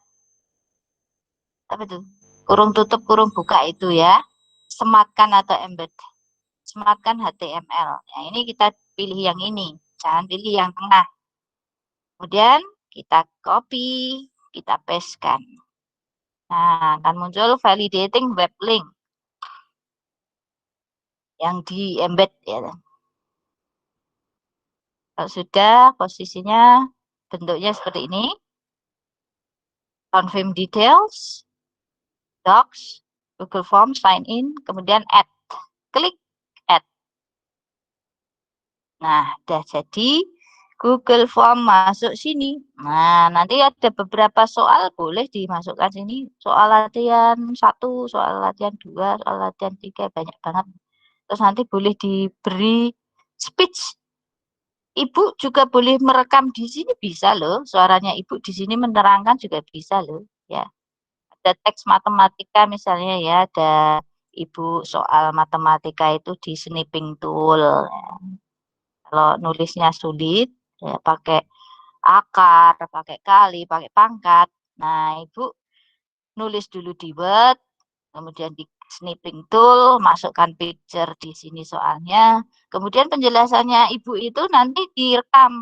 apa itu? Kurung tutup, kurung buka itu ya. Sematkan atau embed. Sematkan HTML. Nah, ini kita pilih yang ini, jangan pilih yang tengah. Kemudian kita copy, kita pastekan. Nah, akan muncul validating web link yang di embed ya. Kalau sudah posisinya bentuknya seperti ini. Confirm details, docs, Google Form, sign in, kemudian add. Klik add. Nah, udah jadi Google Form masuk sini. Nah, nanti ada beberapa soal boleh dimasukkan sini. Soal latihan 1, soal latihan 2, soal latihan 3, banyak banget. Terus nanti boleh diberi speech. Ibu juga boleh merekam di sini, bisa loh. Suaranya Ibu di sini menerangkan juga bisa loh. Ya, ada teks matematika misalnya ya, ada Ibu soal matematika itu di snipping tool. Ya. Kalau nulisnya sulit, ya pakai akar, pakai kali, pakai pangkat. Nah, Ibu nulis dulu di Word, kemudian di snipping tool, masukkan picture di sini soalnya. Kemudian penjelasannya Ibu itu nanti direkam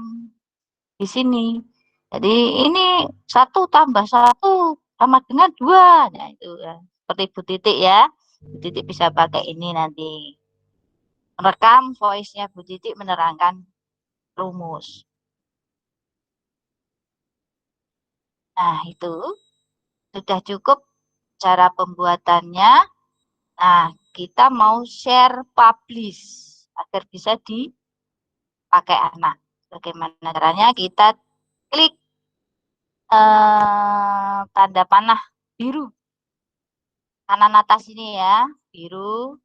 di sini. Jadi ini 1+1 sama dengan 2. Nah itu ya. Seperti Bu Titik ya. Bu Titik bisa pakai ini nanti. Rekam voice-nya Bu Titik menerangkan rumus. Nah itu sudah cukup cara pembuatannya. Nah kita mau share publish agar bisa dipakai anak. Bagaimana caranya? Kita klik tanda panah biru kanan atas ini ya, biru.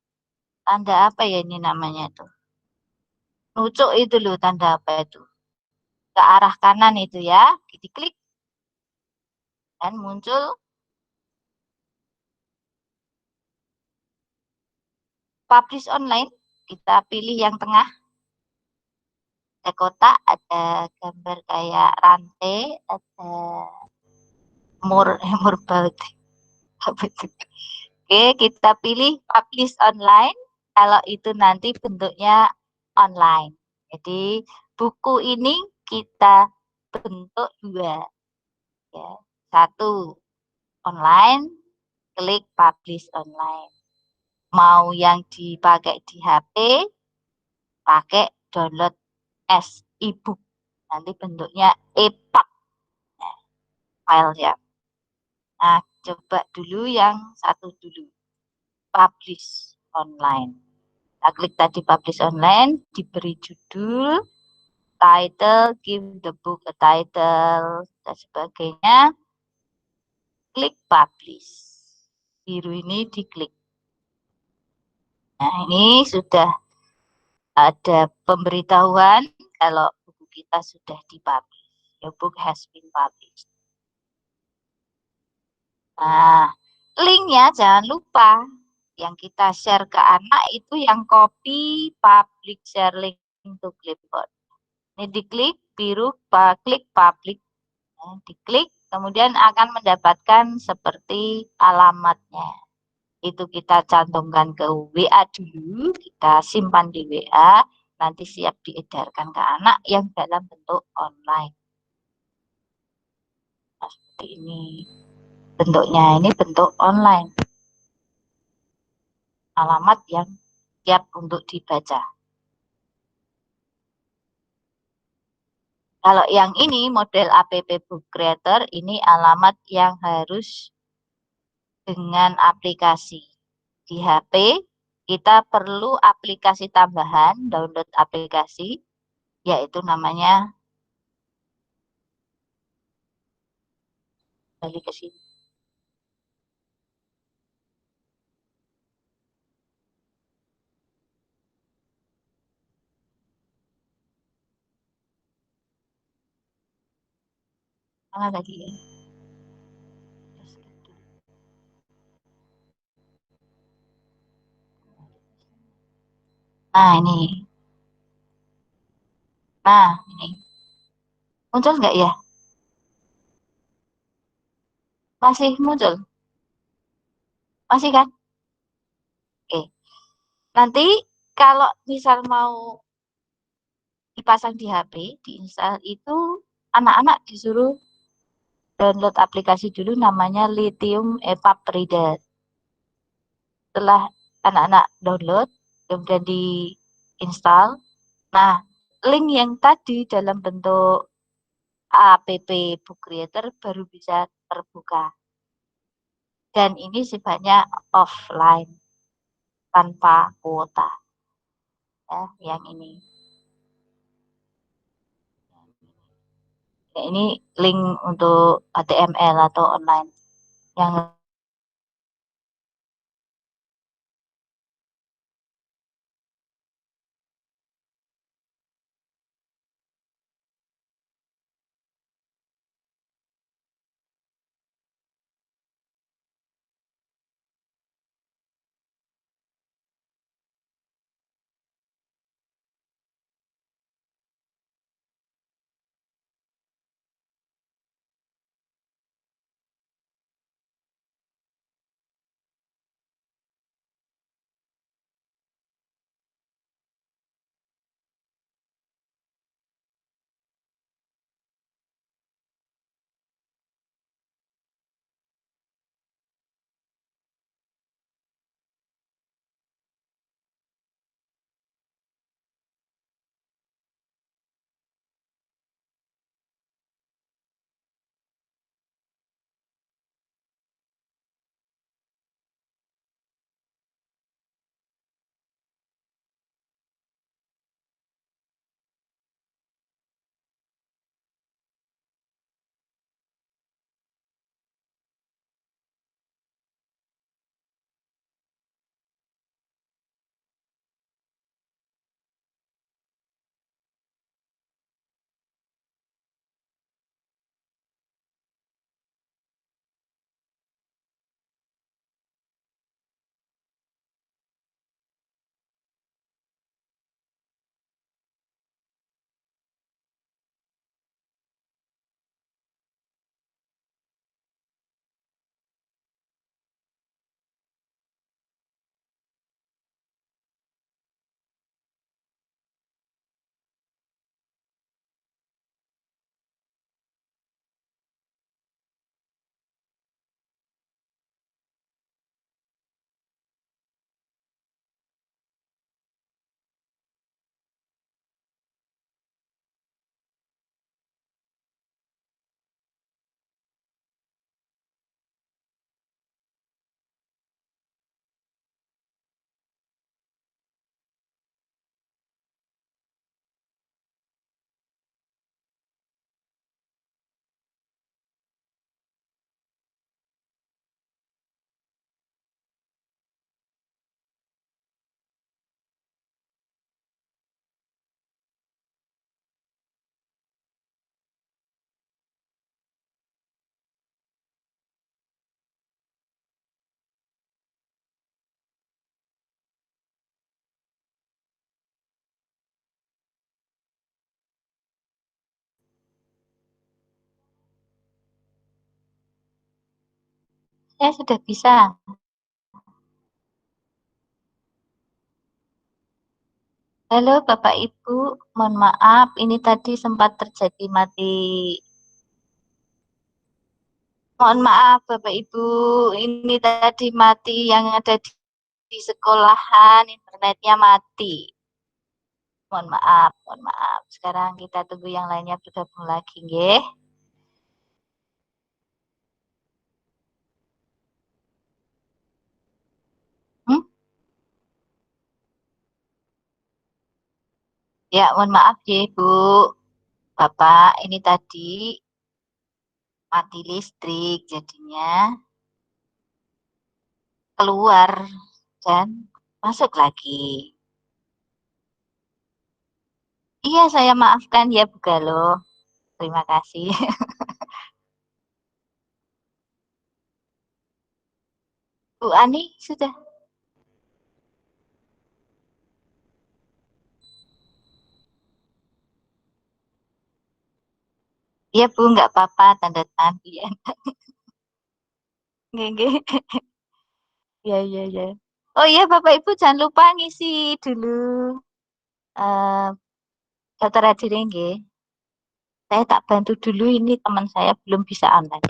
Tanda apa ya ini namanya tuh? Nucuk itu loh, tanda apa itu? Ke arah kanan itu ya, diklik dan muncul publish online. Kita pilih yang tengah, ada kotak, ada gambar kayak rantai, ada baut. Oke, kita pilih publish online. Kalau itu nanti bentuknya online. Jadi buku ini kita bentuk 2. Ya. 1 online, klik publish online. Mau yang dipakai di HP, pakai download as ebook. Nanti bentuknya EPUB file ya. Nah, coba dulu yang 1 dulu. Publish online. Kita klik tadi publish online, diberi judul, title, give the book a title, dan sebagainya. Klik publish. Biru ini diklik. Nah, ini sudah ada pemberitahuan kalau buku kita sudah dipublish. Your book has been published. Nah, linknya jangan lupa yang kita share ke anak itu yang copy public share link to Clipboard. Ini diklik biru, klik public, diklik, kemudian akan mendapatkan seperti alamatnya. Itu kita cantumkan ke WA dulu, kita simpan di WA, nanti siap diedarkan ke anak yang dalam bentuk online. Nah, seperti ini. Bentuknya ini bentuk online. Alamat yang siap untuk dibaca. Kalau yang ini model app book creator, ini alamat yang harus dengan aplikasi. Di HP kita perlu aplikasi tambahan, download aplikasi, yaitu namanya, balik ke sini. Mana lagi ya? Nah ini. Nah ini. Muncul nggak ya? Masih muncul? Masih kan? Oke. Nanti kalau misal mau dipasang di HP, diinstal itu anak-anak disuruh download aplikasi dulu namanya Lithium EPUB Reader. Setelah anak-anak download, kemudian diinstal. Nah, link yang tadi dalam bentuk app book creator baru bisa terbuka. Dan ini sifatnya offline, tanpa kuota. Ya, yang ini. Ini link untuk HTML atau online. Yang Ya, sudah bisa. Halo Bapak Ibu, mohon maaf ini tadi sempat terjadi mati. Mohon maaf Bapak Ibu, ini tadi mati yang ada di sekolahan, internetnya mati. Mohon maaf, mohon maaf. Sekarang kita tunggu yang lainnya bergabung lagi, nggih. Hmm? Ya, mohon maaf ya Bu. Bapak, ini tadi mati listrik, jadinya keluar dan masuk lagi. Iya, saya maafkan ya Bu Galo. Terima kasih. Bu Ani sudah. Iya Bu, nggak apa-apa, tanda tangan ya. Nggih, nggih. Iya, iya, iya. Oh iya, Bapak Ibu jangan lupa ngisi dulu eh daftar hadir nggih. Saya tak bantu dulu ini teman saya belum bisa online.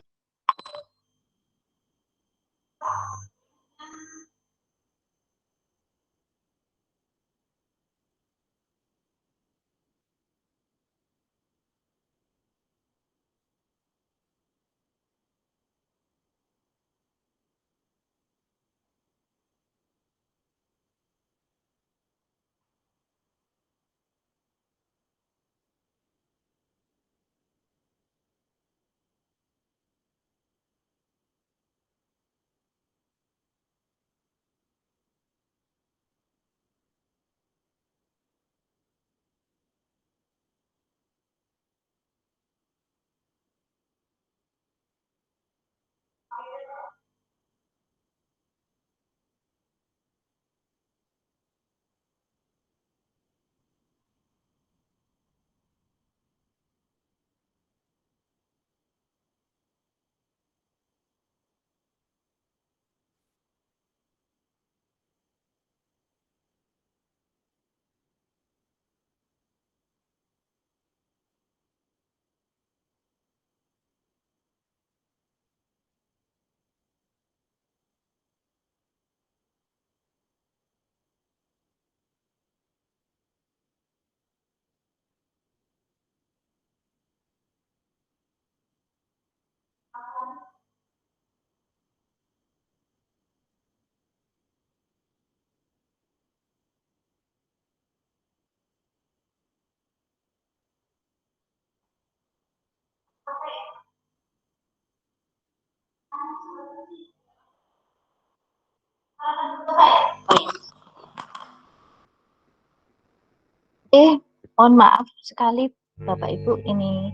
Mohon maaf sekali Bapak Ibu, ini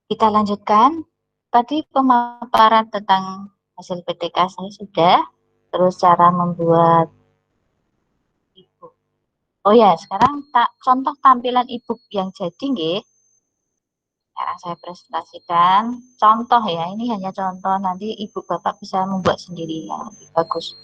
kita lanjutkan. Tadi pemaparan tentang hasil PTK saya sudah, terus cara membuat e-book. Oh ya, sekarang contoh tampilan e-book yang jadi nggih. Sekarang saya presentasikan contoh ya, ini hanya contoh, nanti Ibu Bapak bisa membuat sendiri yang lebih bagus.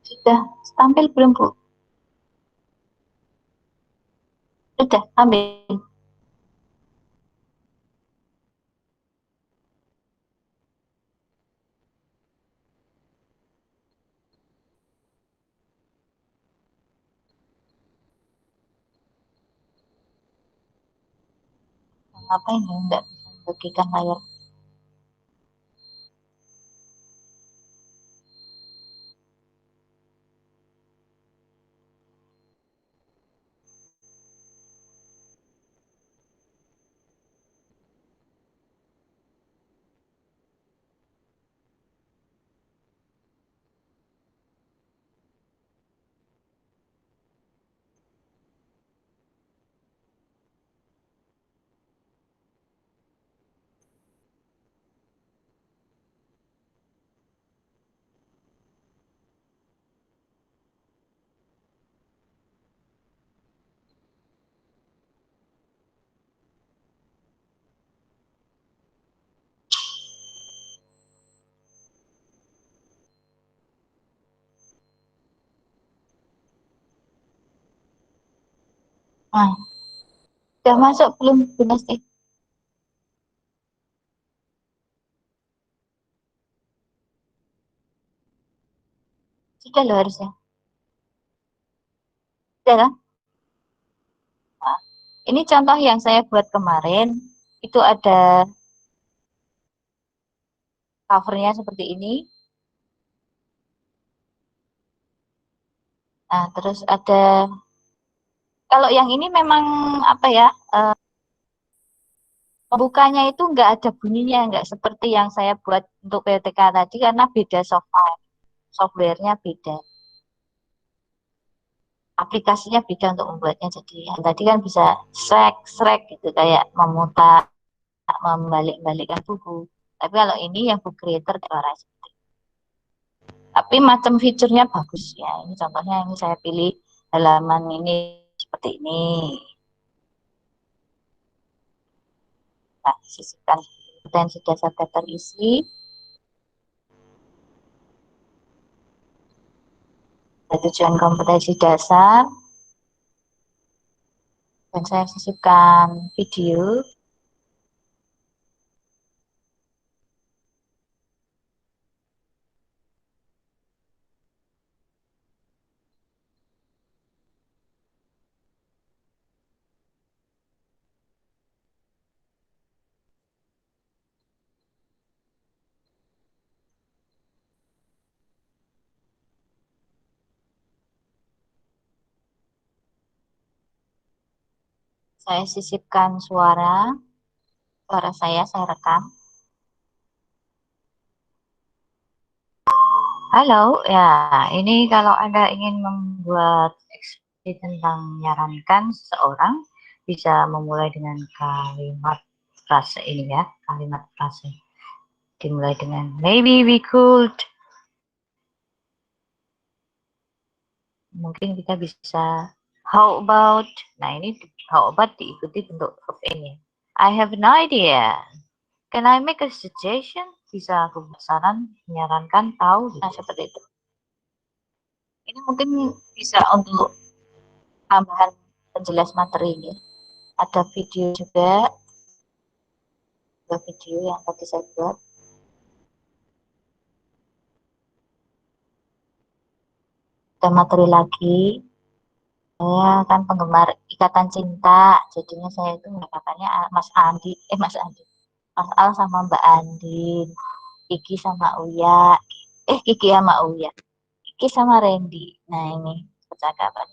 Sudah tampil belum Bu? Sudah ambil. Ngapain ya enggak bisa membagikan layar? Nah, udah masuk belum Bu Nasti? Sudah loh harusnya. Sudah kan? Nah, ini contoh yang saya buat kemarin. Itu ada covernya seperti ini. Nah, terus ada, kalau yang ini memang apa ya, pembukanya itu nggak ada bunyinya, nggak seperti yang saya buat untuk PTK tadi karena beda software-nya beda. Aplikasinya beda untuk membuatnya. Jadi yang tadi kan bisa srek gitu kayak memutar, membalik-balikkan buku. Tapi kalau ini yang book creator suara. Tapi macam fiturnya bagus ya. Ini contohnya ini saya pilih halaman ini seperti ini. Nah, sisihkan dan sudah saya terisi. Tujuan kompetensi dasar. Dan saya sisipkan video. Saya sisipkan suara saya rekam. Halo, ya ini kalau Anda ingin membuat ekspresi tentang menyarankan seseorang, bisa memulai dengan kalimat frase ini ya, kalimat frase. Dimulai dengan maybe we could. Mungkin kita bisa how about. Nah ini how about diikuti bentuk verb ini. I have no idea. Can I make a suggestion? Bisa aku saran, menyarankan, tahu, nah seperti itu. Ini mungkin bisa untuk tambahan penjelas materi ini. Ada video juga, ada video yang tadi saya buat. Ada materi lagi. Saya kan penggemar Ikatan Cinta, jadinya saya itu mendapatkannya Mas Andi, Mas Al sama Mbak Andin, Kiki sama Uya, Kiki sama Uya, Kiki sama Randy. Nah ini percakapan.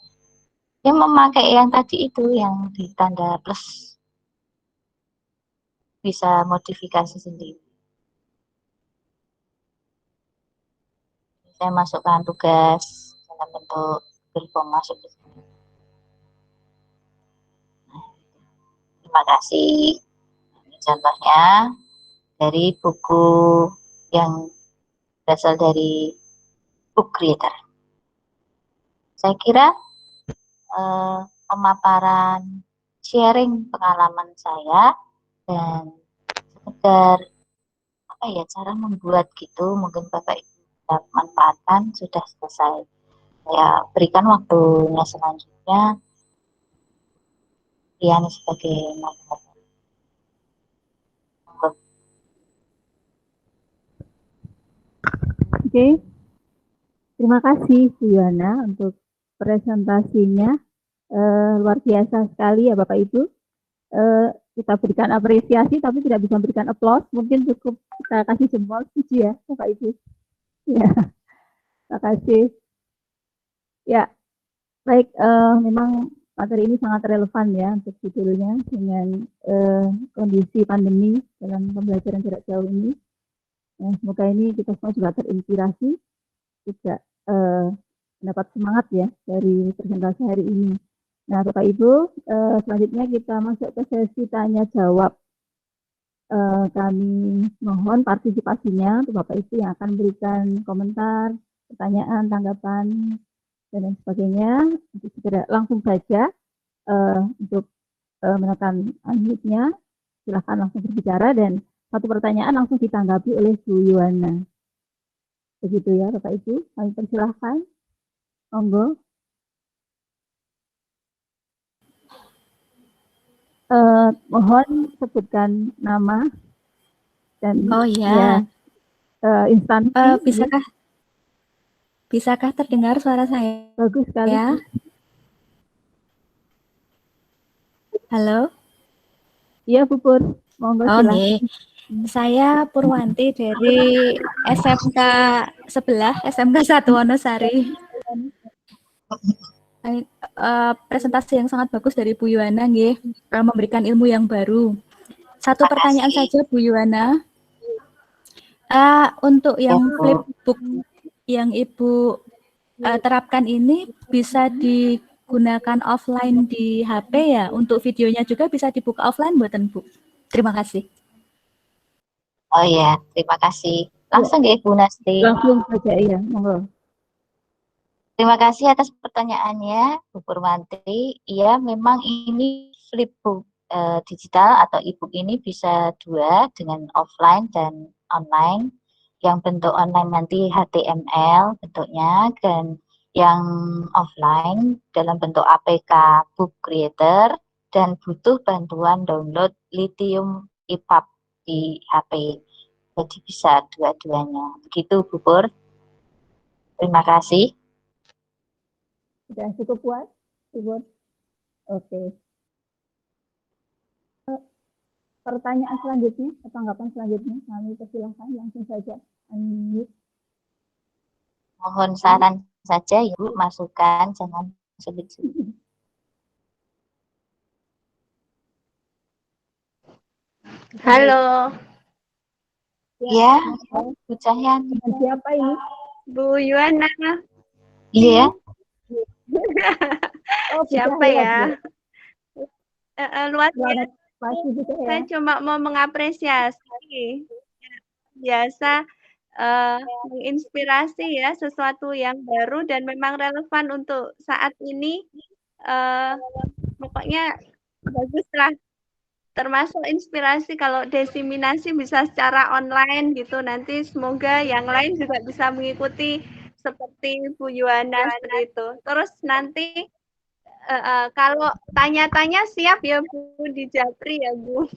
Yang memakai yang tadi itu yang ditanda plus, bisa modifikasi sendiri. Saya masukkan tugas dalam bentuk Google masuk ke sini. Nah, terima kasih. Ini contohnya dari buku yang berasal dari book creator. Saya kira pemaparan sharing pengalaman saya dan sekedar apa ya cara membuat gitu mungkin Bapak Ibu dapat manfaatkan sudah selesai. Saya berikan waktunya selanjutnya Riani sebagai moderator. Oke, terima kasih Bu Yana untuk presentasinya. Luar biasa sekali ya Bapak Ibu. Kita berikan apresiasi tapi tidak bisa memberikan aplaus. Mungkin cukup kita kasih jempol, setuju ya Bapak Ibu. Ya, terima kasih. Ya, baik. Memang materi ini sangat relevan ya untuk judulnya dengan kondisi pandemi dalam pembelajaran jarak jauh ini. Semoga ini kita semua juga terinspirasi, juga mendapat semangat ya dari presentasi hari ini. Nah, Bapak Ibu, selanjutnya kita masuk ke sesi tanya jawab. Kami mohon partisipasinya untuk Bapak Ibu yang akan memberikan komentar, pertanyaan, tanggapan, dan lain sebagainya. Untuk segera langsung saja untuk menekan unmute-nya, silakan langsung berbicara dan satu pertanyaan langsung ditanggapi oleh Bu Yuwana. Begitu ya Bapak Ibu, kami persilahkan. Monggo. Mohon sebutkan nama dan Oh ya, instansi. bisakah terdengar suara saya? Bagus sekali. Ya. Halo? Iya, Bu Pur. Monggo Oh, silakan. nggih. Saya Purwanti dari SMK sebelah, SMK 1 Wonosari. Presentasi yang sangat bagus dari Bu Yuwana, nggih, memberikan ilmu yang baru. Satu pertanyaan saja, Bu Yuwana. Untuk yang flipbook yang Ibu terapkan ini bisa digunakan offline di HP ya? Untuk videonya juga bisa dibuka offline buatan Bu? Terima kasih. Oh iya, terima kasih. Langsung ya Bu Nasti. Langsung saja, iya, monggo. Terima kasih atas pertanyaannya, Bu Purwanti. Iya, memang ini flipbook digital atau e-book ini bisa dua, dengan offline dan online. Yang bentuk online nanti HTML bentuknya, dan yang offline dalam bentuk APK Book Creator, dan butuh bantuan download Lithium EPUB di HP. Jadi bisa dua-duanya. Begitu, Bu Pur. Terima kasih. Sudah cukup puas, Bu Pur? Oke. Pertanyaan selanjutnya, tanggapan selanjutnya, kami persilahkan langsung saja. Mohon saran saja, Ibu, masukan, jangan sulit-sulit. Halo. Ya, Bu Cahyani. Siapa ini? Bu Yuwana. Iya. Siapa ya? Luar biasa. Saya ya. cuma mau mengapresiasi. Biasa menginspirasi ya, sesuatu yang baru dan memang relevan untuk saat ini. Pokoknya baguslah. Termasuk inspirasi kalau diseminasi bisa secara online gitu. Nanti semoga yang lain juga bisa mengikuti seperti Bu Yuwana seperti itu. Terus nanti kalau tanya-tanya siap ya Bu di Japri ya Bu.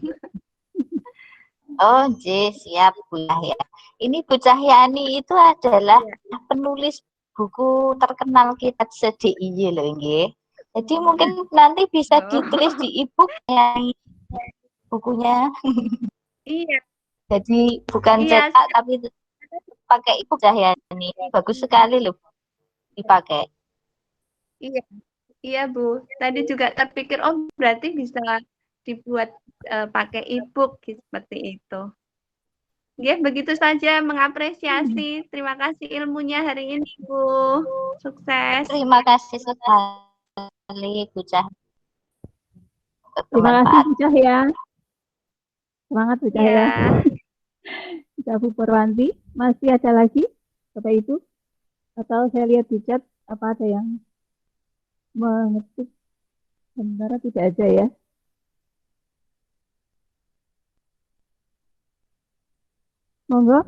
Oh, siap Bu Cahya. Ini Bu Cahyani itu adalah penulis buku terkenal kita se-DIY loh, nggih. Jadi mungkin nanti bisa ditulis di e-book yang bukunya. Iya. Jadi bukan cetak tapi pakai e-book Cahyani. Bagus sekali loh dipakai. Iya. Iya Bu. Tadi juga terpikir berarti bisa dibuat pakai e-book seperti itu. Ya, begitu saja mengapresiasi. Terima kasih ilmunya hari ini, Bu. Sukses. Terima kasih sekali, Bu Cah. Terima kasih, Bu Cahya. Semangat, Bu Cahya. Ya. Bu Purwanti, masih ada lagi Bapak Ibu? Atau saya lihat di chat, apa ada yang mengetik? Sementara tidak ada ya. Monggo,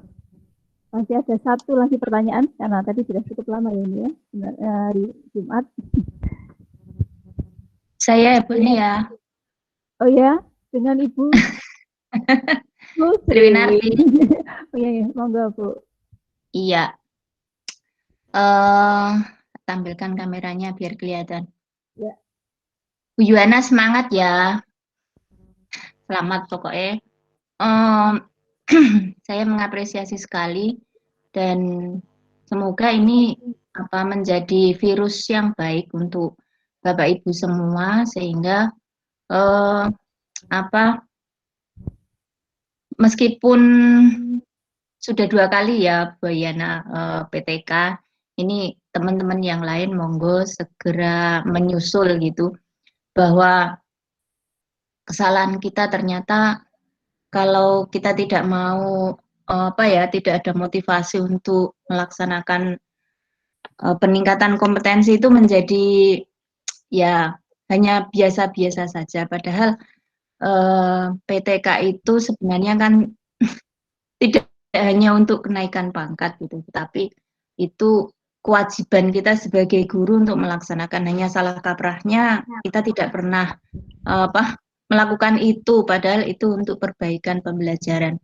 masih ada satu lagi pertanyaan, karena tadi sudah cukup lama ya ini ya, hari Jumat. Saya Bu ya. Oh ya, dengan Ibu Triwinarti. Oh iya, monggo Bu. Iya. Tampilkan kameranya biar kelihatan. Ya. Bu Yuwana semangat ya. Selamat pokoknya. Saya mengapresiasi sekali dan semoga ini menjadi virus yang baik untuk Bapak Ibu semua sehingga meskipun sudah 2 kali ya Bu Yana PTK, ini teman-teman yang lain monggo segera menyusul gitu bahwa kesalahan kita ternyata kalau kita tidak mau tidak ada motivasi untuk melaksanakan peningkatan kompetensi itu menjadi ya hanya biasa-biasa saja. Padahal PTK itu sebenarnya kan tidak hanya untuk kenaikan pangkat gitu, tapi itu kewajiban kita sebagai guru untuk melaksanakan. Hanya salah kaprahnya kita tidak pernah melakukan itu, padahal itu untuk perbaikan pembelajaran.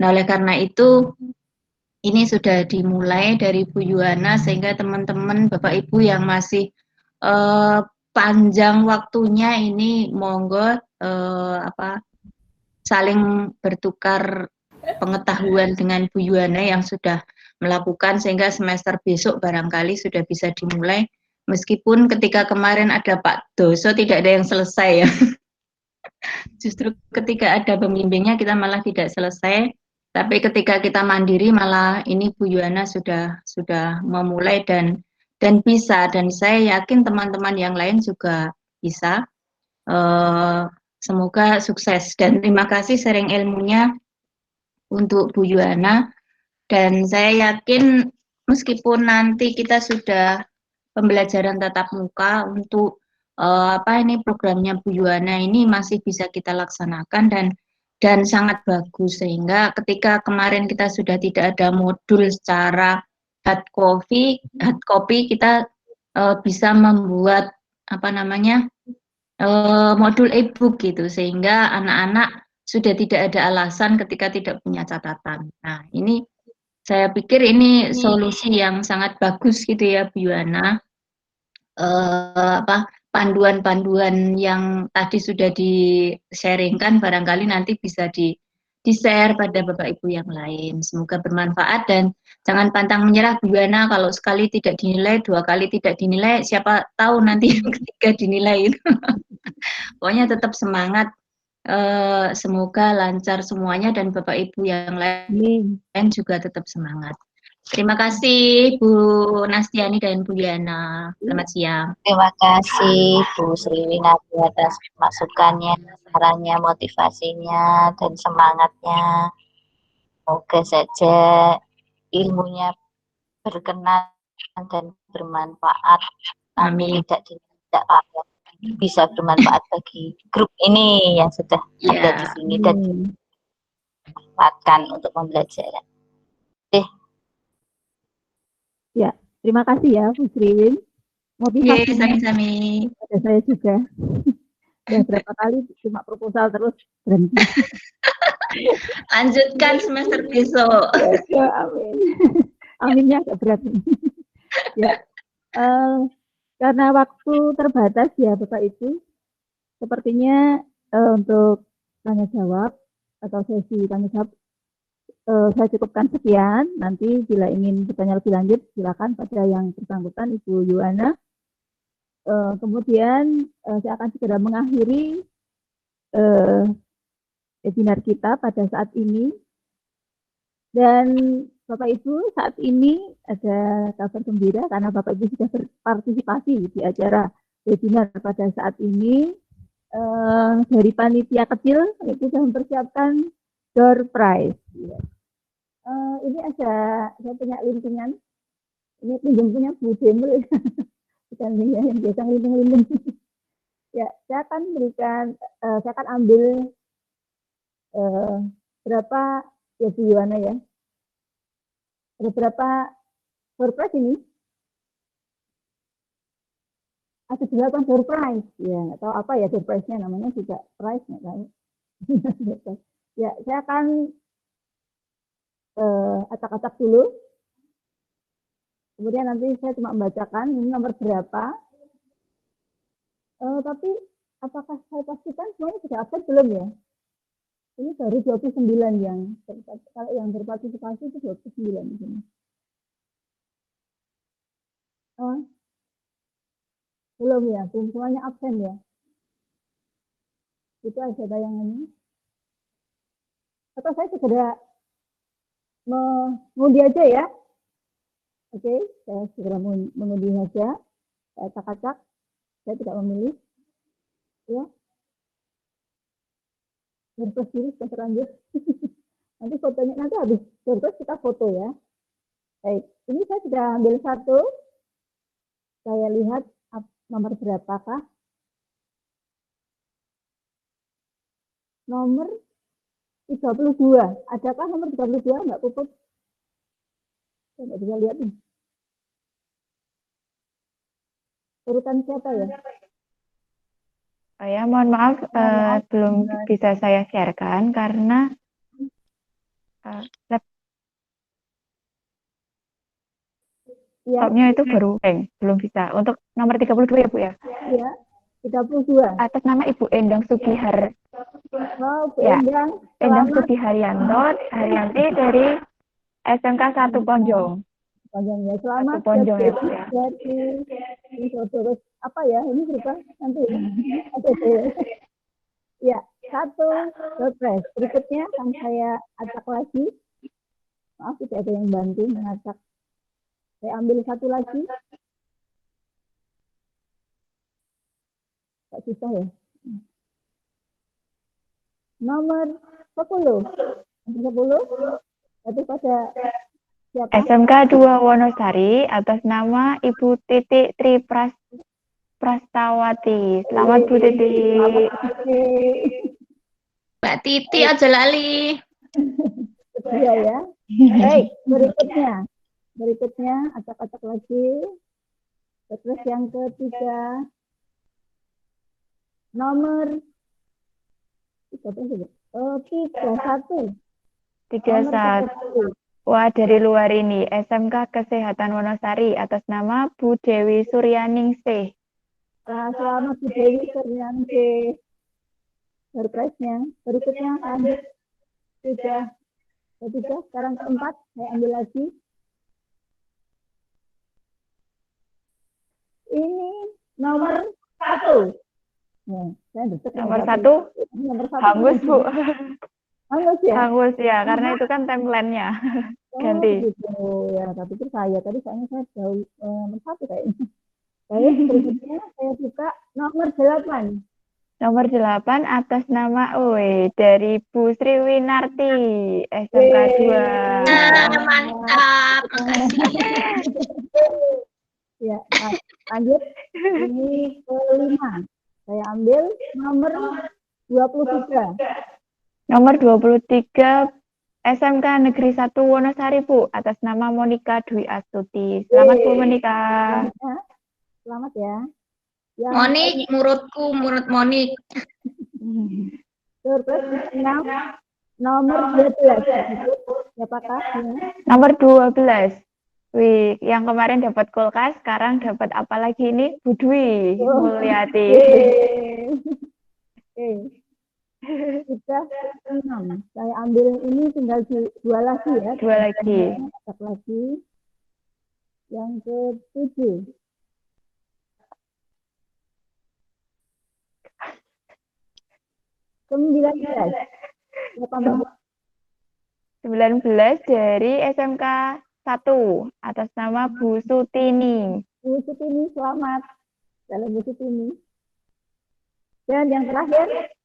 Nah, oleh karena itu, ini sudah dimulai dari Bu Yuwana, sehingga teman-teman Bapak Ibu yang masih panjang waktunya ini monggo saling bertukar pengetahuan dengan Bu Yuwana yang sudah melakukan, sehingga semester besok barangkali sudah bisa dimulai, meskipun ketika kemarin ada Pak Doso tidak ada yang selesai ya. Justru ketika ada pembimbingnya kita malah tidak selesai, tapi ketika kita mandiri malah ini Bu Yuwana sudah memulai dan bisa, dan saya yakin teman-teman yang lain juga bisa. Semoga sukses dan terima kasih sharing ilmunya untuk Bu Yuwana, dan saya yakin meskipun nanti kita sudah pembelajaran tatap muka untuk ini programnya Bu Yuwana ini masih bisa kita laksanakan dan sangat bagus, sehingga ketika kemarin kita sudah tidak ada modul secara hard copy kita bisa membuat modul e-book gitu, sehingga anak-anak sudah tidak ada alasan ketika tidak punya catatan. Nah, ini saya pikir ini solusi yang sangat bagus gitu ya Bu Yuwana. Panduan-panduan yang tadi sudah di-sharingkan barangkali nanti bisa di-share pada Bapak Ibu yang lain. Semoga bermanfaat dan jangan pantang menyerah Bu Yuwana, kalau sekali tidak dinilai, 2 kali tidak dinilai, siapa tahu nanti yang ketiga dinilai itu. Pokoknya tetap semangat, semoga lancar semuanya dan Bapak Ibu yang lain juga tetap semangat. Terima kasih Bu Nastiani dan Bu Yana. Selamat siang. Terima kasih Bu Sriwinati atas masukannya, sarannya, motivasinya, dan semangatnya. Semoga saja ilmunya berkenan dan bermanfaat. Amin. Tidak bisa bermanfaat bagi grup ini yang sudah ada di sini dan dimanfaatkan untuk pembelajaran. Ya, terima kasih ya Bu Sriwin. Motivasinya sami-sami. Ada saya juga. Udah berapa kali cuma proposal terus berhenti. Lanjutkan semester besok. Ya, amin. Aminnya agak berat. Ya, karena waktu terbatas ya Bapak Ibu, sepertinya untuk tanya jawab atau sesi tanya jawab saya cukupkan sekian. Nanti bila ingin bertanya lebih lanjut silakan pada yang bersangkutan Ibu Yuwana. Kemudian saya akan segera mengakhiri webinar kita pada saat ini. Dan Bapak Ibu, saat ini ada kabar gembira karena Bapak Ibu sudah berpartisipasi di acara webinar pada saat ini. Dari panitia kecil itu sudah mempersiapkan door prize. Ini saya punya lintingan. Ini pinjam punya Bu Demul. Bukan yang biasa linting-linting. Ya, saya akan ambil berapa ya Bu Yuwana ya. Ada berapa surprise ini? Ada 8 surprise. Ya, nggak tahu apa ya surprise-nya, namanya juga prize, nggak tahu. Ya, saya akan acak-acak dulu. Kemudian nanti saya cuma membacakan ini nomor berapa. Tapi apakah saya pastikan semuanya sudah update belum ya? Ini baru 29 yang kalau yang berpartisipasi itu 29 di sini. Belum ya, belum semuanya absen ya. Itu aja tayangannya. Atau saya segera mengundi aja ya. Oke, saya segera mengundi saja. Saya acak-acak. Saya tidak memilih. Ya. Surprise diri kita terlanjut. Nanti fotonya, nanti habis surprise kita foto ya. Baik, ini saya sudah ambil satu. Saya lihat nomor berapakah. Nomor 32. Adakah nomor 32 Mbak Puput? Saya nggak bisa lihat nih. Urutan siapa ya? Oh ya, mohon maaf, Mohon maaf. belum bisa saya sharekan karena Iya, laptopnya itu baru belum bisa. Untuk nomor 32 ya, Bu ya. iya. 32. Atas nama Ibu Endang Sugihar. Wow, Bu Ya, Endang, Endang selamat Sugiharyanti dari SMK 1 Ponjong. panjangnya. Satu Selamat Ponjong ya, Bu jadi ya. dari ini terus apa ya? Ini berapa nanti ya? Oke. Ya, satu surprise. Berikutnya akan saya acak lagi. Maaf, tidak ada yang bantu mengacak. Saya ambil satu lagi. Tak susah ya. Nomor 10. Nomor 10. Itu pada siapa? SMK 2 Wonosari atas nama Ibu Titik Prastawati. Selamat Bu Titik. Mbak Titi aja lali. Iya ya. Baik, berikutnya acak-acak lagi. Terus yang ketiga, nomor 31. 31. Wah, dari luar ini SMK Kesehatan Wonosari atas nama Bu Dewi Suryaningsih. Selamat Bu Dewi Suryaningsih. Surprise-nya. Berikutnya lanjut. Ketiga, sekarang keempat, saya ambil lagi. Ini nomor 1. Nah, saya Nomor 1, Nomor 1 hangus Bu. Hangus ya? Hangus ya, karena itu kan template-nya. Ganti. Gitu. Ya, tapi itu tadi saya jauh nomor 1 kayaknya. Baik, berikutnya saya buka nomor 8. Nomor 8 atas nama dari Bu Sri Winarti, SMK 2. Mantap, makasih. Ya, lanjut. Ini kelima. Saya ambil nomor 23. Nomor 23 SMK Negeri 1 Wonosari Bu, atas nama Monika Dwi Astuti. Selamat Bu Monika. Selamat ya. Monik, murid Monik. Terus 6, nomor 12. Siapakah? Nomor 12. Wih, yang kemarin dapat kulkas, sekarang dapat apa lagi ini? Bu Dwi Mulyati. Sudah 6. Saya ambil ini tinggal 2 lagi ya. 2 lagi. Satu lagi. Yang ke-7. Ke-19 dari SMK 1 atas nama Bu Sutini. Bu Sutini, selamat. Salam Bu Sutini. Dan yang terakhir,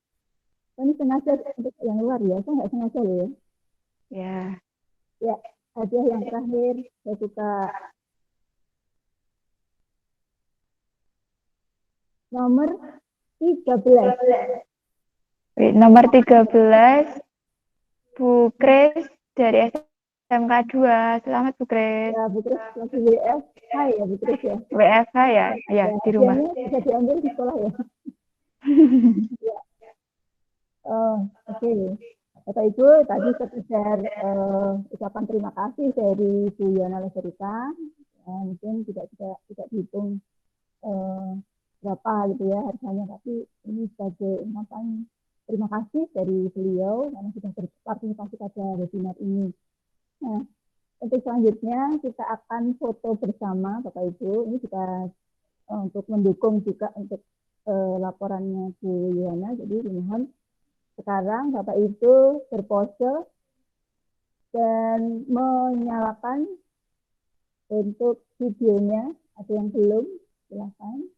ini sengaja untuk yang luar ya, saya nggak sengaja loh ya. Ya, hadiah yang terakhir saya buka nomor 13. Nomor 13, Bu Kris dari SMK 2. Selamat Bu Kris. Ya, Bu Kris lagi WFH ya, Bu Kris ya. WFH ya, ya di rumah. Bisa diambil di sekolah ya. Ya. Oke. Bapak Ibu, tadi sekedar ucapan terima kasih dari Bu Yana Leserita. Mungkin tidak dihitung berapa gitu ya harganya, tapi ini sebagai ungkapan terima kasih dari beliau karena sudah berpartisipasi pada webinar ini. Nah, untuk selanjutnya kita akan foto bersama Bapak Ibu. Ini kita untuk mendukung juga untuk laporannya Bu Yana. Jadi mohon sekarang Bapak Ibu berpose dan menyalakan untuk videonya. Ada yang belum? Silakan.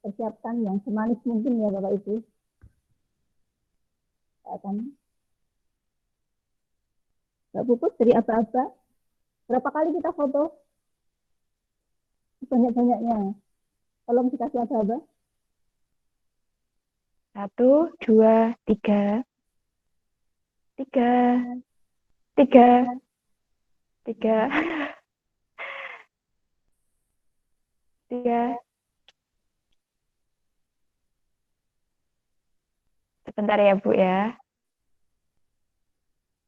Persiapkan yang semanis mungkin ya Bapak Ibu. Akan Mbak Puput dari apa-apa. Berapa kali kita foto? Banyak-banyaknya. Tolong dikasih apa-apa. 1, 2, 3. 3. 3. 3. 3. Sebentar ya Bu ya.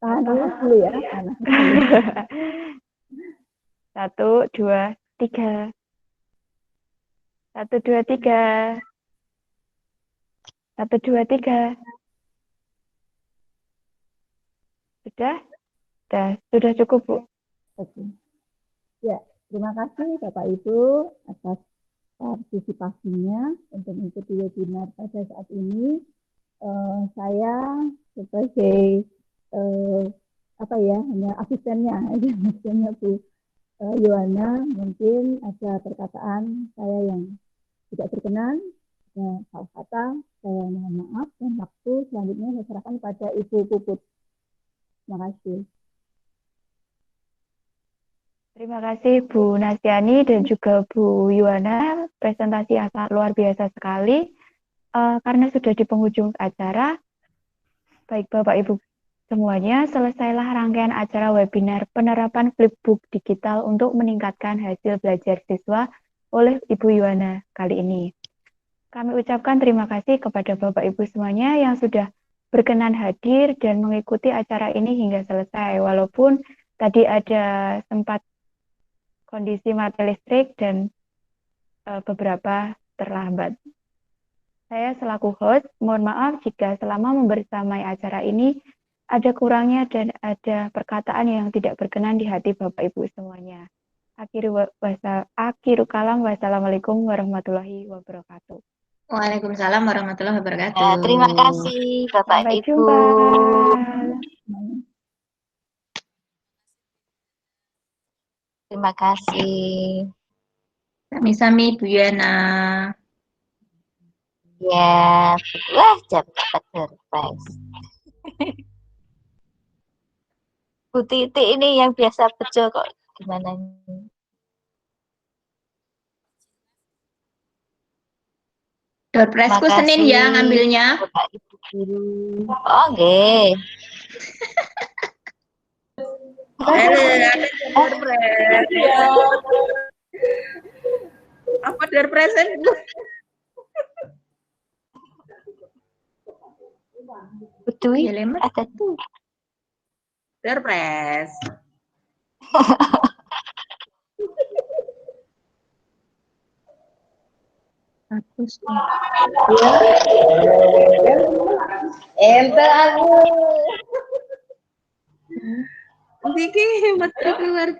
Tahan nafas dulu ya. Tahan nafas dulu. 1, 2, 3. 1, 2, 3. 1, 2, 3. Sudah? Sudah cukup Bu. Oke. Ya, terima kasih Bapak Ibu atas partisipasinya untuk mengikuti webinar pada saat ini. Saya sebagai hanya asistennya Bu Yohana, mungkin ada perkataan saya yang tidak berkenan, salah kata, saya mohon maaf, dan waktu selanjutnya saya serahkan pada Ibu Puput. Terima kasih. Terima kasih Bu Nastiani dan juga Bu Yuwana, presentasi yang sangat luar biasa sekali. Karena sudah di penghujung acara, baik Bapak Ibu semuanya, selesailah rangkaian acara webinar penerapan Flipbook digital untuk meningkatkan hasil belajar siswa oleh Ibu Yuwana kali ini. Kami ucapkan terima kasih kepada Bapak Ibu semuanya yang sudah berkenan hadir dan mengikuti acara ini hingga selesai, walaupun tadi ada sempat kondisi mati listrik dan beberapa terlambat. Saya selaku host, mohon maaf jika selama membersamai acara ini ada kurangnya dan ada perkataan yang tidak berkenan di hati Bapak Ibu semuanya. Akhiru kalam, wassalamualaikum warahmatullahi wabarakatuh. Waalaikumsalam warahmatullahi wabarakatuh. Ya, terima kasih Bapak Sampai Ibu. jumpa. Terima kasih. Sami-sami Bu Yana. Ya, wah cepat surprise. Bu Titi ini yang biasa bejo kok gimana ini? Doorpressku Senin ya ngambilnya. Bapak Ibu guru. Oh, nggih. Ada doorpress. Apa doorpressan? Betul, Ya, lemah. ada tuh. Doorpress. Hapus. Ente aku. Diki hebat keluar.